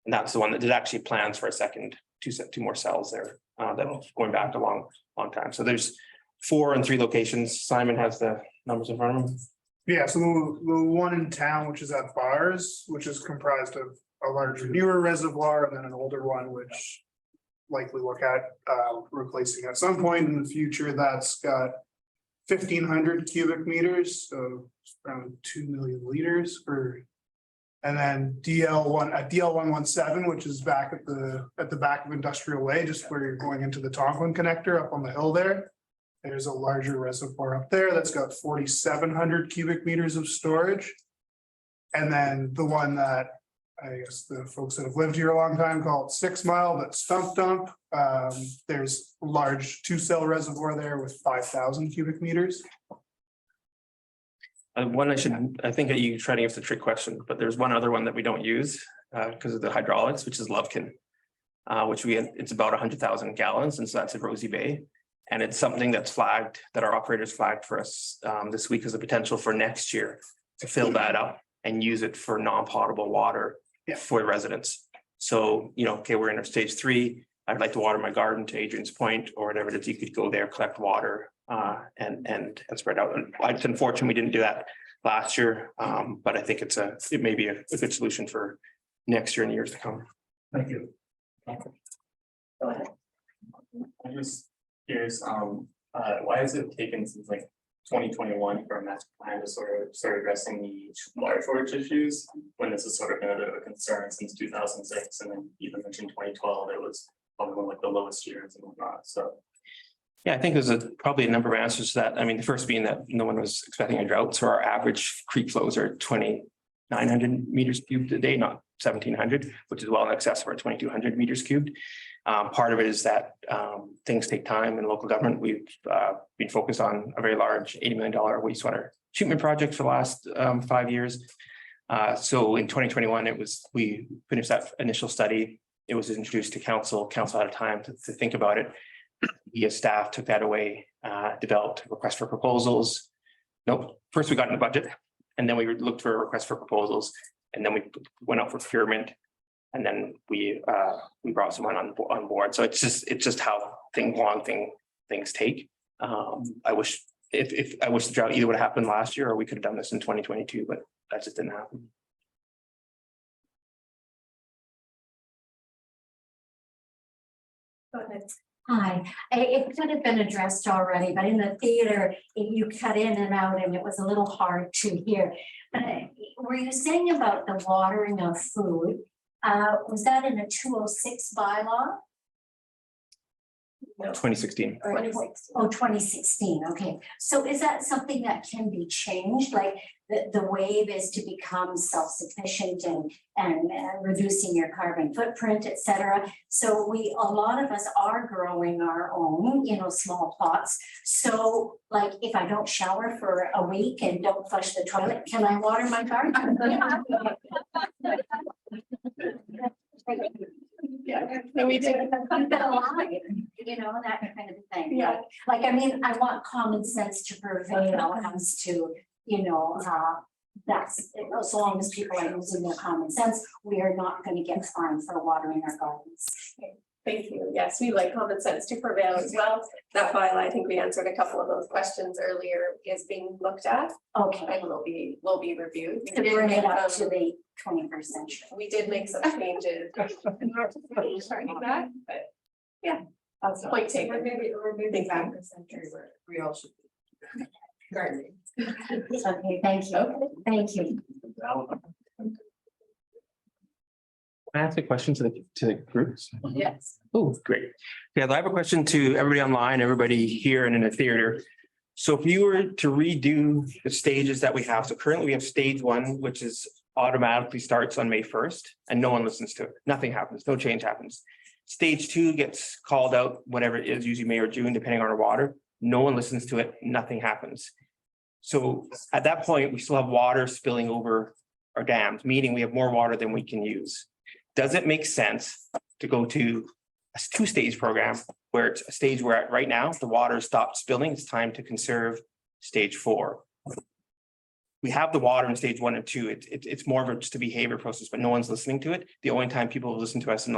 And that's the one that did actually plans for a second, 2 more cells there. That's going back a long time. So there's 4 in 3 locations. Simon has the numbers in front of him. Yeah, so the one in town, which is at Bars, which is comprised of a larger newer reservoir and then an older one, which likely look at replacing at some point in the future. That's got 1,500 cubic meters, so around 2 million liters, or And then DL 117, which is back at the back of Industrial Way, just where you're going into the Tonquin connector up on the hill there. There's a larger reservoir up there that's got 4,700 cubic meters of storage. And then the one that I guess the folks that have lived here a long time call it 6 Mile, that's Stump Dump. There's a large 2-cell reservoir there with 5,000 cubic meters. One I think that you try to answer the trick question, but there's one other one that we don't use because of the hydraulics, which is Lovekin. Which it's about 100,000 gallons, and so that's at Rosie Bay. And it's something that's flagged, that our operators flagged for us this week as a potential for next year to fill that up and use it for non-potable water for residents. So, okay, we're in our stage 3. I'd like to water my garden to Adrian's Point or whatever it is. You could go there, collect water and spread out. And it's unfortunate we didn't do that last year, but I think it may be a good solution for next year and years to come. Thank you. Go ahead. I'm just curious, why has it taken since like 2021 for a master plan to sort of start addressing the water shortage issues, when this has sort of been a bit of a concern since 2006, and then even mentioned 2012, it was probably one of like the lowest years and whatnot, so. Yeah, I think there's probably a number of answers to that. I mean, the first being that no one was expecting a drought, so our average creek flows are 2,900 meters cubed a day, not 1,700, which is well in excess of our 2,200 meters cubed. Part of it is that things take time in local government. We've been focused on a very large $80 million wastewater treatment project for the last 5 years. So in 2021, we finished that initial study. It was introduced to council. Council had time to think about it. We as staff took that away, developed a request for proposals. Nope, first we got in the budget, and then we looked for a request for proposals, and then we went out for procurement. And then we brought someone on board. So it's just how things take. I wish the drought either would have happened last year or we could have done this in 2022, but that just didn't happen. Go ahead. Hi, it could have been addressed already, but in the theater, you cut in and out and it was a little hard to hear. But were you saying about the watering of food? Was that in a 206 bylaw? 2016. Or 2016, okay. So is that something that can be changed? Like the wave is to become self-sufficient and reducing your carbon footprint, et cetera. So a lot of us are growing our own, small plots. So like if I don't shower for a week and don't flush the toilet, can I water my garden? Yeah, no, we did. That kind of thing. Yeah. Like, I mean, I want common sense to prevail as to, that's, as long as people are using their common sense, we are not going to get fined for watering our gardens. Thank you. Yes, we like common sense to prevail as well. That bylaw, I think we answered a couple of those questions earlier, is being looked at. Okay. And will be reviewed. To bring it up to the 21st century. We did make some changes. Starting back, but yeah, that's the point taken. We're moving back the century where we all should be gardening. Okay, thank you. Thank you. Can I ask a question to the groups? Yes. Oh, great. Yeah, I have a question to everybody online, everybody here and in the theater. So if you were to redo the stages that we have, so currently we have stage 1, which is automatically starts on May 1st and no one listens to it. Nothing happens, no change happens. Stage 2 gets called out, whatever it is, usually May or June, depending on our water. No one listens to it, nothing happens. So at that point, we still have water spilling over our dams, meaning we have more water than we can use. Does it make sense to go to a 2-stage program where it's a stage where right now the water stopped spilling? It's time to conserve stage 4. We have the water in stage 1 and 2. It's more of just a behavior process, but no one's listening to it. The only time people have listened to us in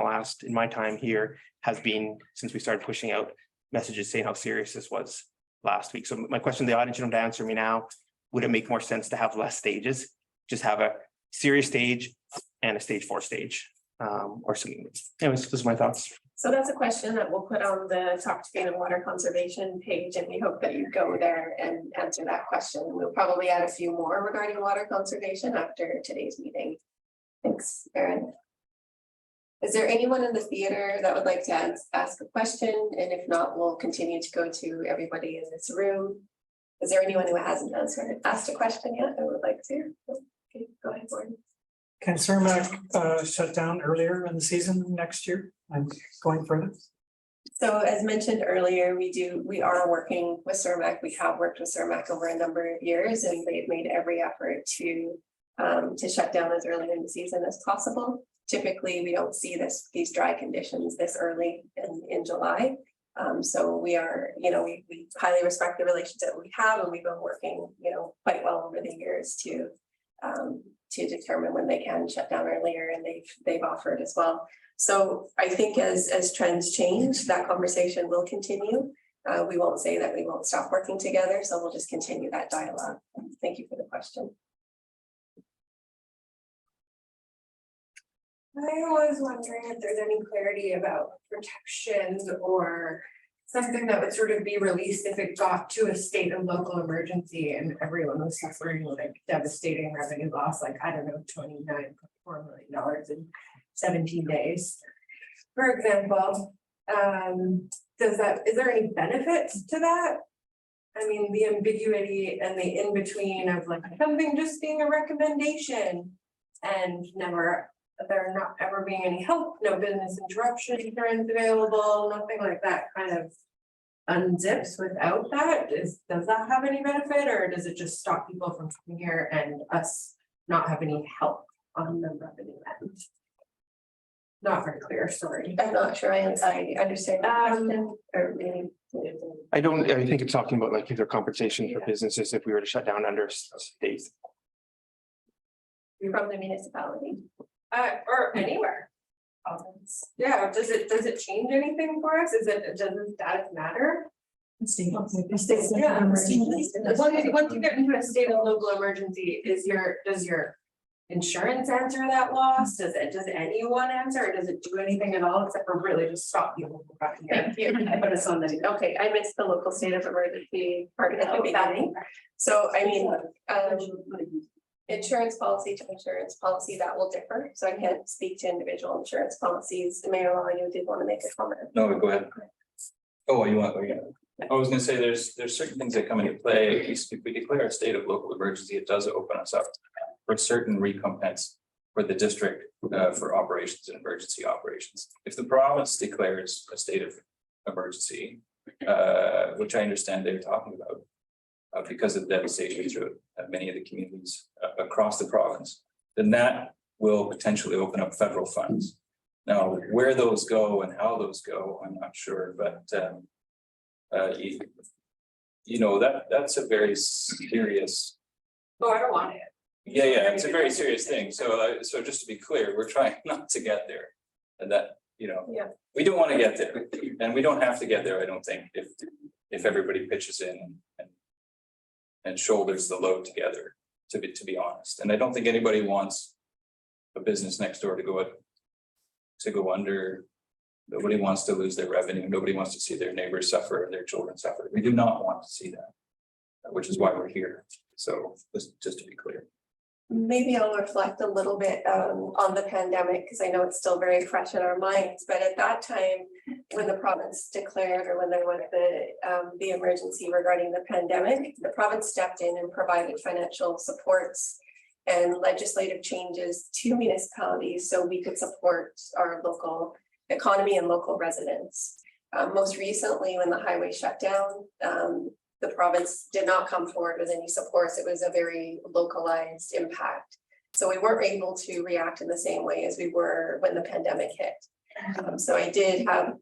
my time here has been since we started pushing out messages saying how serious this was last week. So my question to the audience, you don't have to answer me now. Would it make more sense to have less stages? Just have a serious stage and a stage 4 stage? Or something. Anyways, those are my thoughts. So that's a question that we'll put on the Talk to Fina Water Conservation page, and we hope that you go there and answer that question. We'll probably add a few more regarding water conservation after today's meeting. Thanks, Erin. Is there anyone in the theater that would like to ask a question? And if not, we'll continue to go to everybody in this room. Is there anyone who hasn't asked a question yet that would like to? Okay, go ahead, Gordon. Can Cermak shut down earlier in the season next year and going further? So as mentioned earlier, we are working with Cermak. We have worked with Cermak over a number of years, and they've made every effort to shut down as early in the season as possible. Typically, we don't see these dry conditions this early in July. So we are, we highly respect the relationship we have, and we've been working, quite well over the years to determine when they can shut down earlier, and they've offered as well. So I think as trends change, that conversation will continue. We won't say that we won't stop working together, so we'll just continue that dialogue. Thank you for the question. I was wondering if there's any clarity about protections or something that would sort of be released if it got to a state of local emergency and everyone was suffering like devastating revenue loss, like, I don't know, $29.4 million in 17 days. For example, is there any benefits to that? I mean, the ambiguity and the in-between of like something just being a recommendation and there not ever being any help, no business interruption insurance available, nothing like that kind of unzips without that. Does that have any benefit, or does it just stop people from coming here and us not have any help on the revenue end? Not very clear, sorry. I'm not sure I understand the question, or maybe. I think it's talking about like if there compensation for businesses if we were to shut down under state. From the municipality. Or anywhere. Yeah, does it change anything for us? Does the status matter? Once you get into a state of local emergency, does your insurance answer that loss? Does anyone answer, or does it do anything at all except for really just stop people from coming here? Thank you. Put us on the, okay, I missed the local state of emergency part at the beginning. So I mean, insurance policy to insurance policy, that will differ. So I can't speak to individual insurance policies. Mayor Law, you did want to make a comment. No, go ahead. Oh, you want, I was gonna say, there's certain things that come into play. If we declare a state of local emergency, it does open us up for certain recompense for the district for operations and emergency operations. If the province declares a state of emergency, which I understand they're talking about, because of the devastation through many of the communities across the province, then that will potentially open up federal funds. Now, where those go and how those go, I'm not sure, but that's a very serious. Oh, I don't want it. Yeah, it's a very serious thing. So just to be clear, we're trying not to get there, and that we don't want to get there, and we don't have to get there. I don't think if everybody pitches in and shoulders the load together, to be honest. And I don't think anybody wants a business next door to go under. Nobody wants to lose their revenue. Nobody wants to see their neighbors suffer, their children suffer. We do not want to see that, which is why we're here. So just to be clear. Maybe I'll reflect a little bit on the pandemic, because I know it's still very fresh in our minds, but at that time, when the province declared, or when there was the emergency regarding the pandemic, the province stepped in and provided financial supports and legislative changes to municipalities so we could support our local economy and local residents. Most recently, when the highway shut down, the province did not come forward with any supports. It was a very localized impact. So we weren't able to react in the same way as we were when the pandemic hit. So I did have,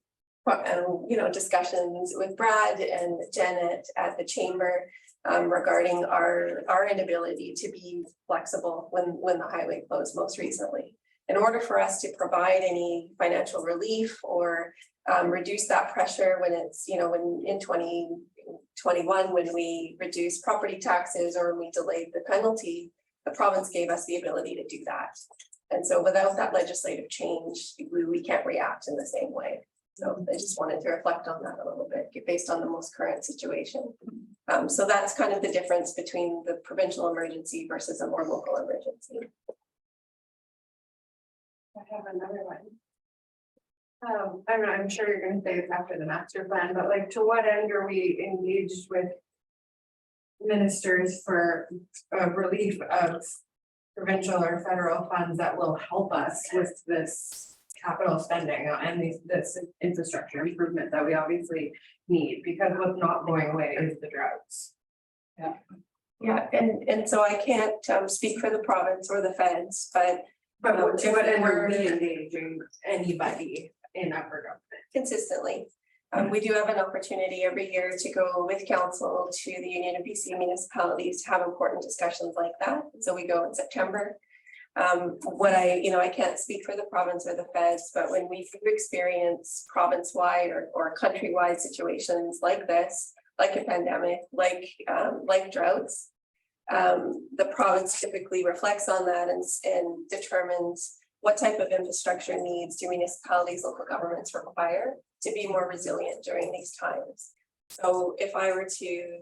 discussions with Brad and Janet at the chamber regarding our inability to be flexible when the highway closed most recently. In order for us to provide any financial relief or reduce that pressure when it's, when in 2021, when we reduced property taxes or when we delayed the penalty, the province gave us the ability to do that. And so without that legislative change, we can't react in the same way. So I just wanted to reflect on that a little bit based on the most current situation. So that's kind of the difference between the provincial emergency versus a more local emergency. I have another one. I'm sure you're gonna say it's after the master plan, but like, to what end are we engaged with ministers for relief of provincial or federal funds that will help us with this capital spending and this infrastructure improvement that we obviously need, because what's not going away is the droughts. Yeah, and so I can't speak for the province or the feds, but To what end are we we're engaging anybody in upper government? consistently. We do have an opportunity every year to go with council to the Union of BC municipalities to have important discussions like that. So we go in September. I can't speak for the province or the feds, but when we experience province-wide or country-wide situations like this, like a pandemic, like droughts, the province typically reflects on that and determines what type of infrastructure needs do municipalities, local governments require to be more resilient during these times. So if I were to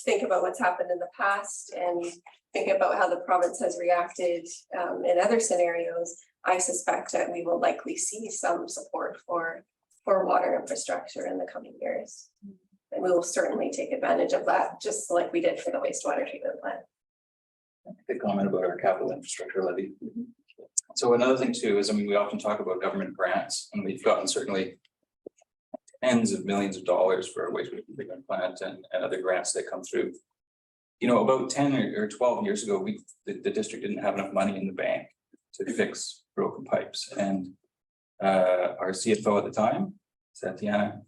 think about what's happened in the past and think about how the province has reacted in other scenarios, I suspect that we will likely see some support for water infrastructure in the coming years. And we will certainly take advantage of that, just like we did for the wastewater treatment plant. Good comment about our capital infrastructure levy. So another thing too is, we often talk about government grants, and we've gotten certainly tens of millions of dollars for our wastewater treatment plant and other grants that come through. About 10 or 12 years ago, the district didn't have enough money in the bank to fix broken pipes, and our CFO at the time, Tatiana,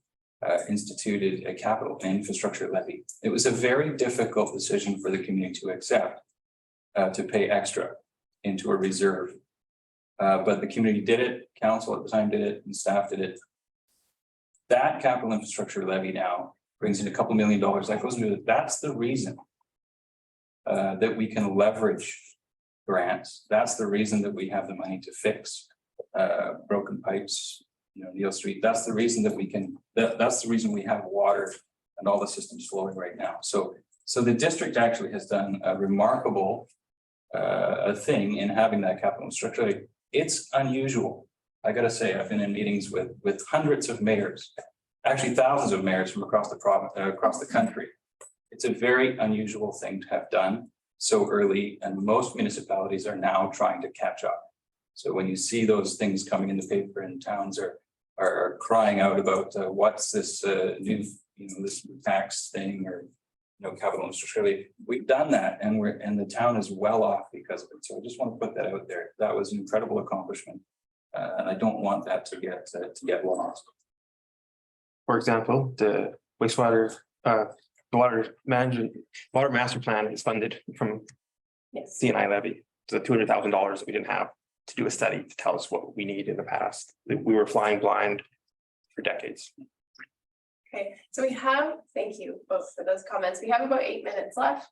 instituted a capital infrastructure levy. It was a very difficult decision for the community to accept, to pay extra into a reserve. But the community did it, council at the time did it, and staff did it. That capital infrastructure levy now brings in a couple $1 million. That goes into it. That's the reason that we can leverage grants. That's the reason that we have the money to fix broken pipes, Neil Street. That's the reason that we can, that's the reason we have water and all the systems flowing right now. So the district actually has done a remarkable thing in having that capital infrastructure. It's unusual. I gotta say, I've been in meetings with hundreds of mayors, actually thousands of mayors from across the province, across the country. It's a very unusual thing to have done so early, and most municipalities are now trying to catch up. So when you see those things coming in the paper and towns are crying out about what's this new, this tax thing or capital infrastructure, we've done that, and the town is well off because of it. So I just want to put that out there. That was an incredible accomplishment, and I don't want that to get lost. For example, the wastewater, the water master plan is funded from CNI levy. So the $200,000 that we didn't have to do a study to tell us what we need in the past. We were flying blind for decades. Okay, so thank you both for those comments. We have about 8 minutes left.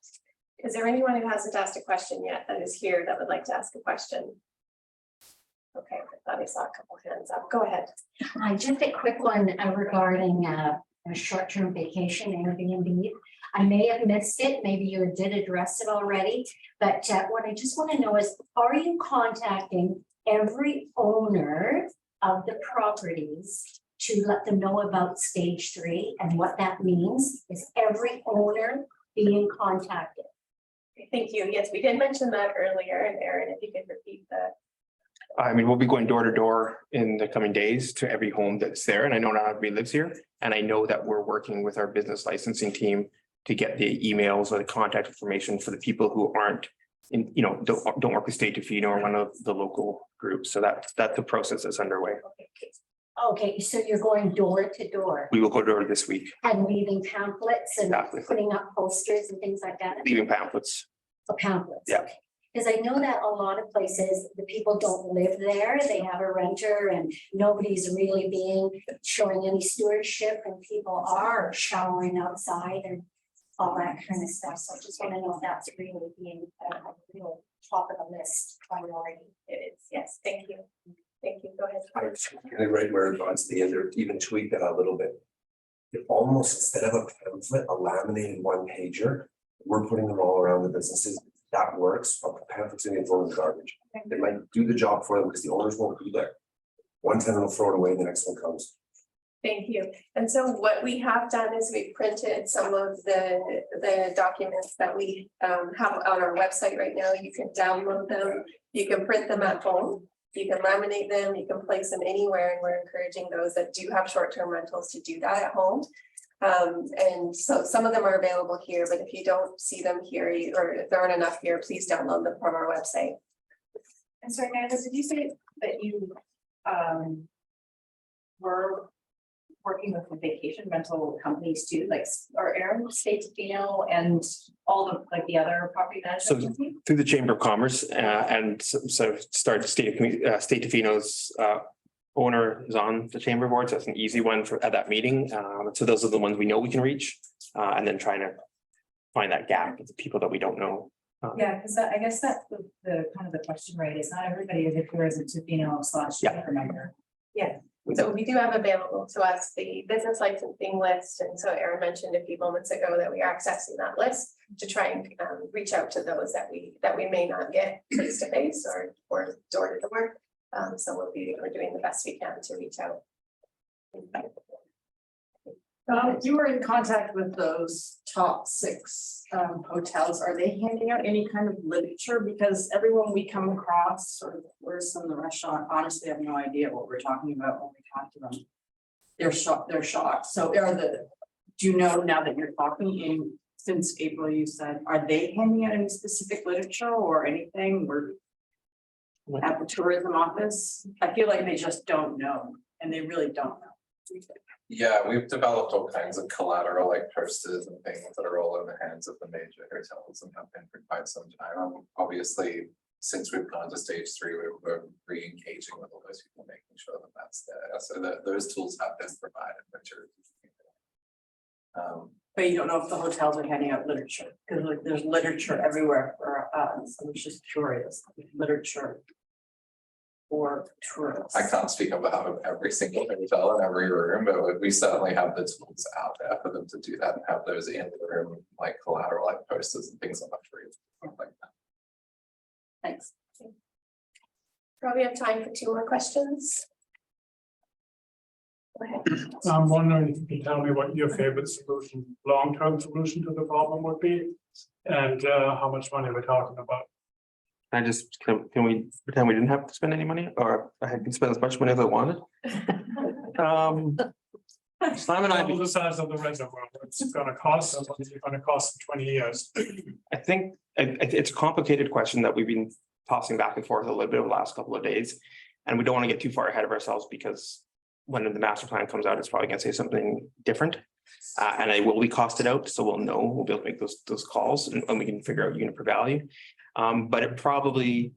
Is there anyone who hasn't asked a question yet that is here that would like to ask a question? Okay, I thought I saw a couple hands up. Go ahead. Just a quick one regarding a short-term vacation Airbnb. I may have missed it, maybe you did address it already, but what I just want to know is, are you contacting every owner of the properties to let them know about stage 3 and what that means? Is every owner being contacted? Thank you. Yes, we did mention that earlier, and Aaron, if you could repeat that. We'll be going door to door in the coming days to every home that's there. And I know not everybody lives here. And I know that we're working with our business licensing team to get the emails or the contact information for the people who aren't in, don't work with State Tofino or one of the local groups. So that's the process that's underway. Okay, so you're going door to door We will go door this week, and leaving pamphlets and Exactly. putting up posters and things like that? leaving pamphlets. Pamphlets. Yeah. Because I know that a lot of places, the people don't live there, they have a renter and nobody's really showing any stewardship, and people are showering outside and all that kind of stuff. So I just want to know if that's really being a real top of the list priority. It is, yes, thank you. Thank you, go ahead. I was getting right where it wants the end, or even tweak that a little bit. If almost instead of a pamphlet, a laminated one pager, we're putting them all around the businesses. that works, but the pamphlets in the garbage. It might do the job for them because the owners won't be there. One tenant will throw it away, the next one comes. Thank you. And so what we have done is we printed some of the documents that we have on our website right now. You can download them, you can print them at home, you can laminate them, you can place them anywhere, and we're encouraging those that do have short-term rentals to do that at home. And so some of them are available here, but if you don't see them here, or if there aren't enough here, please download them from our website. And so Amanda, did you say that you were working with the vacation rental companies too, like, or Aaron, State Tofino and all the, like the other property management? So through the Chamber of Commerce and so started State Tofino's owner is on the chamber board, so that's an easy one for at that meeting. So those are the ones we know we can reach, and then trying to find that gap with the people that we don't know. Yeah, because I guess that's the kind of the question, right? Is not everybody is if there is a Tofino / chamber member. Yeah, so we do have available to us the business licensing list, and so Aaron mentioned a few moments ago that we are accessing that list to try and reach out to those that we may not get face to face or door to door. So we're doing the best we can to reach out. You were in contact with those top 6 hotels. Are they handing out any kind of literature? Because everyone we come across, sort of worse in the restaurant, honestly have no idea what we're talking about when we talk to them. They're shocked. So do you know now that you're talking since April, you said, are they handing out any specific literature or anything? Or at the tourism office? I feel like they just don't know, and they really don't know. Yeah, we've developed all kinds of collateral like posters and things that are all in the hands of the major hotels and have been for quite some time. Obviously, since we've gone to stage 3, we're re-engaging with all those people, making sure that that's there. So that those tools have been provided. But you don't know if the hotels are handing out literature, because like there's literature everywhere for I was just curious, literature for tourists. I can't speak about every single hotel in every room, but we certainly have the tools out there for them to do that and have those in the room, like collateral, like posters and things on the free, like that. Thanks. Probably have time for 2 more questions. Go ahead. I'm wondering if you can tell me what your favorite solution, long-term solution to the problem would be, and how much money we're talking about. Can we pretend we didn't have to spend any money, or I can spend as much money as I wanted? Simon and I. Double the size of the reservoir, it's gonna cost them, it's gonna cost them 20 years. I think it's a complicated question that we've been tossing back and forth a little bit over the last couple of days. And we don't want to get too far ahead of ourselves because when the master plan comes out, it's probably going to say something different. And it will be costed out, so we'll know, we'll be able to make those calls and we can figure out unit per value. But it probably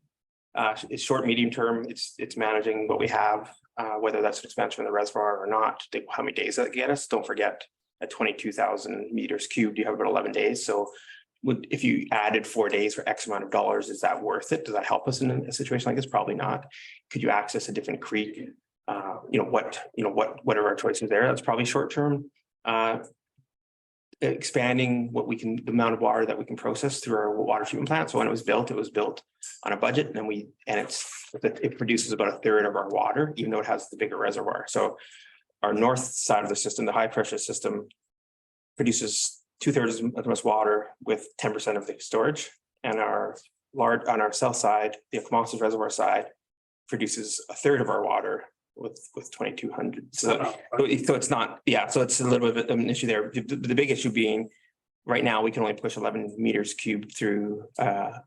is short, medium term, it's managing what we have, whether that's an expansion of the reservoir or not, how many days that get us. Don't forget at 22,000 meters cubed, you have about 11 days. So if you added 4 days for X amount of dollars, is that worth it? Does that help us in a situation like this? Probably not. Could you access a different creek? What are our choices there? That's probably short term. Expanding the amount of water that we can process through our water treatment plant. So when it was built on a budget, and it produces about 1/3 of our water, even though it has the bigger reservoir. So our north side of the system, the high pressure system, produces 2/3 of the most water with 10% of the storage, and on our south side, the Okemos reservoir side, produces 1/3 of our water with 2,200. So it's not, so it's a little bit of an issue there. The big issue being right now we can only push 11 meters cubed through a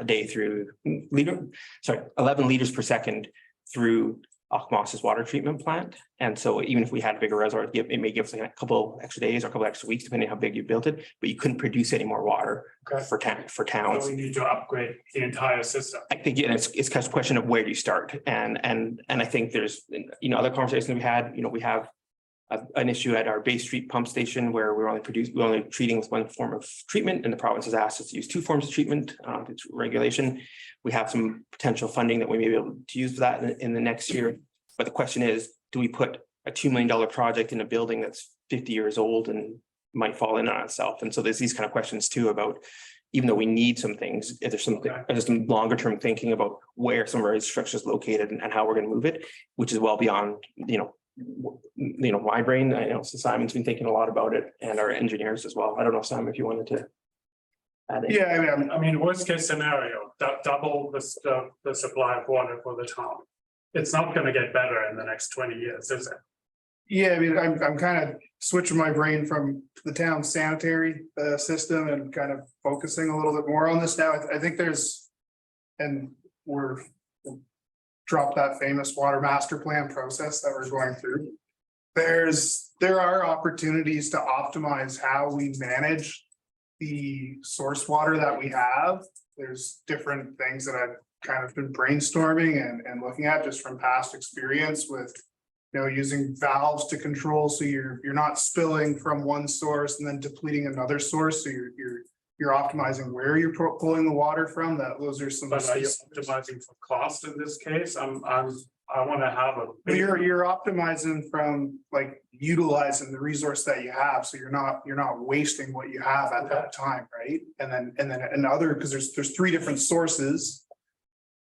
day through 11 liters per second through Okemos water treatment plant. And so even if we had a bigger reservoir, it may give us like a couple extra days or a couple extra weeks, depending on how big you built it, but you couldn't produce any more water for towns. So we need to upgrade the entire system. I think it's kind of a question of where do you start, and I think there's other conversations we had. We have an issue at our Bay Street pump station where we're only treating with one form of treatment, and the province has asked us to use 2 forms of treatment. It's regulation. We have some potential funding that we may be able to use for that in the next year. But the question is, do we put a $2 million project in a building that's 50 years old and might fall in on itself? And so there's these kind of questions too about, even though we need some things, if there's some longer term thinking about where some of our infrastructure is located and how we're gonna move it, which is well beyond, my brain. I know Simon's been thinking a lot about it and our engineers as well. I don't know, Simon, if you wanted to add it. Yeah, I mean, worst case scenario, double the supply of water for the town. It's not gonna get better in the next 20 years, is it? yeah, I mean, I'm kind of switching my brain from the town sanitary system and kind of focusing a little bit more on this now. I think there's, and we're drop that famous water master plan process that we're going through. There are opportunities to optimize how we manage the source water that we have. There's different things that I've kind of been brainstorming and looking at just from past experience with, using valves to control, so you're not spilling from one source and then depleting another source. So you're optimizing where you're pulling the water from. Those are some. But are you optimizing for cost in this case? I want to have a. You're optimizing from like utilizing the resource that you have, so you're not wasting what you have at that time, right? And then another, because there's three different sources.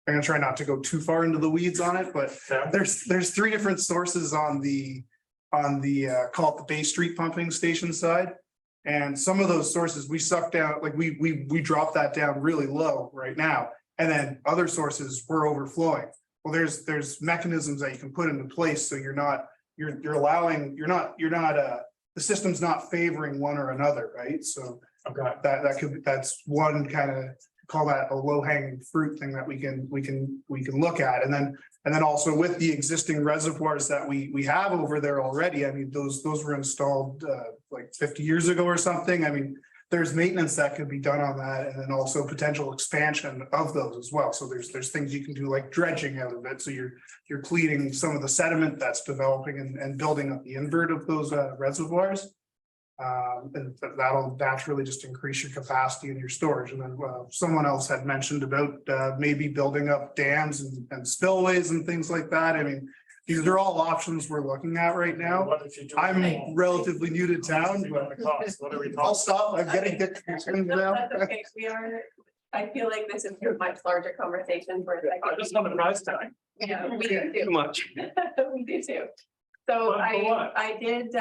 I'm gonna try not to go too far into the weeds on it, but there's three different sources on the call it the Bay Street pumping station side. And some of those sources we suck down, like we drop that down really low right now. And then other sources we're overflowing. Well, there's mechanisms that you can put into place, so the system's not favoring one or another, right? So that's one kind of, call that a low hanging fruit thing that we can look at. And then also with the existing reservoirs that we have over there already, I mean, those were installed like 50 years ago or something. I mean, there's maintenance that could be done on that, and then also potential expansion of those as well. So there's things you can do like dredging out of it. So you're cleaning some of the sediment that's developing and building up the invert of those reservoirs. And that'll naturally just increase your capacity in your storage. And then someone else had mentioned about maybe building up dams and spillways and things like that. I mean, these are all options we're looking at right now. I'm relatively new to town, but I'll stop. I'm getting concerned now. That's okay. I feel like this is a much larger conversation for a second. I just want a price tag. Yeah, we do Too too. much. We do too. So what? I did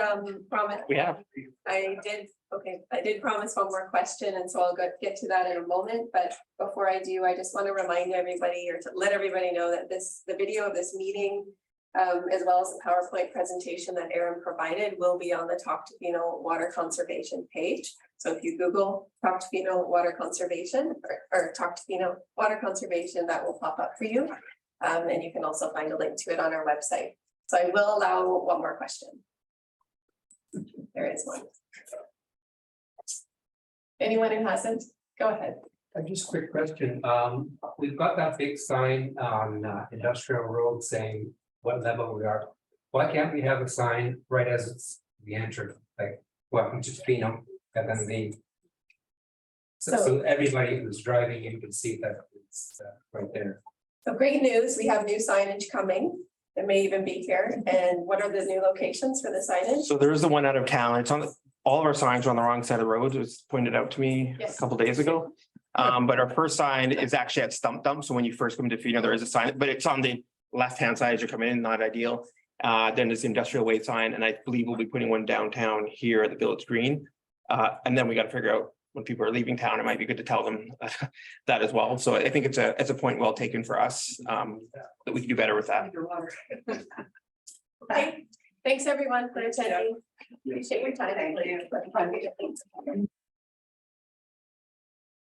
promise. We have. I did promise one more question, and so I'll get to that in a moment, but before I do, I just want to remind everybody or to let everybody know that the video of this meeting, as well as the PowerPoint presentation that Aaron provided, will be on the Talk to Tofino Water Conservation page. So if you Google Talk to Tofino Water Conservation or Talk to Tofino Water Conservation, that will pop up for you. And you can also find a link to it on our website. So I will allow one more question. There is one. Anyone who hasn't, go ahead. Just a quick question. We've got that big sign on Industrial Road saying what level we are. Why can't we have a sign right as it's the entrance, like welcome to Tofino, and then the. So everybody who's driving in can see that it's right there. So great news, we have new signage coming. It may even be here. And what are the new locations for the signage? So there is the one out of town. It's on, all of our signs are on the wrong side of the road. It was pointed out to me a couple days ago. But our first sign is actually at Stump Dump. So when you first come to Tofino, there is a sign, but it's on the left-hand side as you're coming in, not ideal. Then there's the industrial weight sign, and I believe we'll be putting one downtown here at the Village Green. And then we got to figure out when people are leaving town, it might be good to tell them that as well. So I think it's a point well taken for us, that we can do better with that. Okay, thanks everyone for attending. Appreciate your time.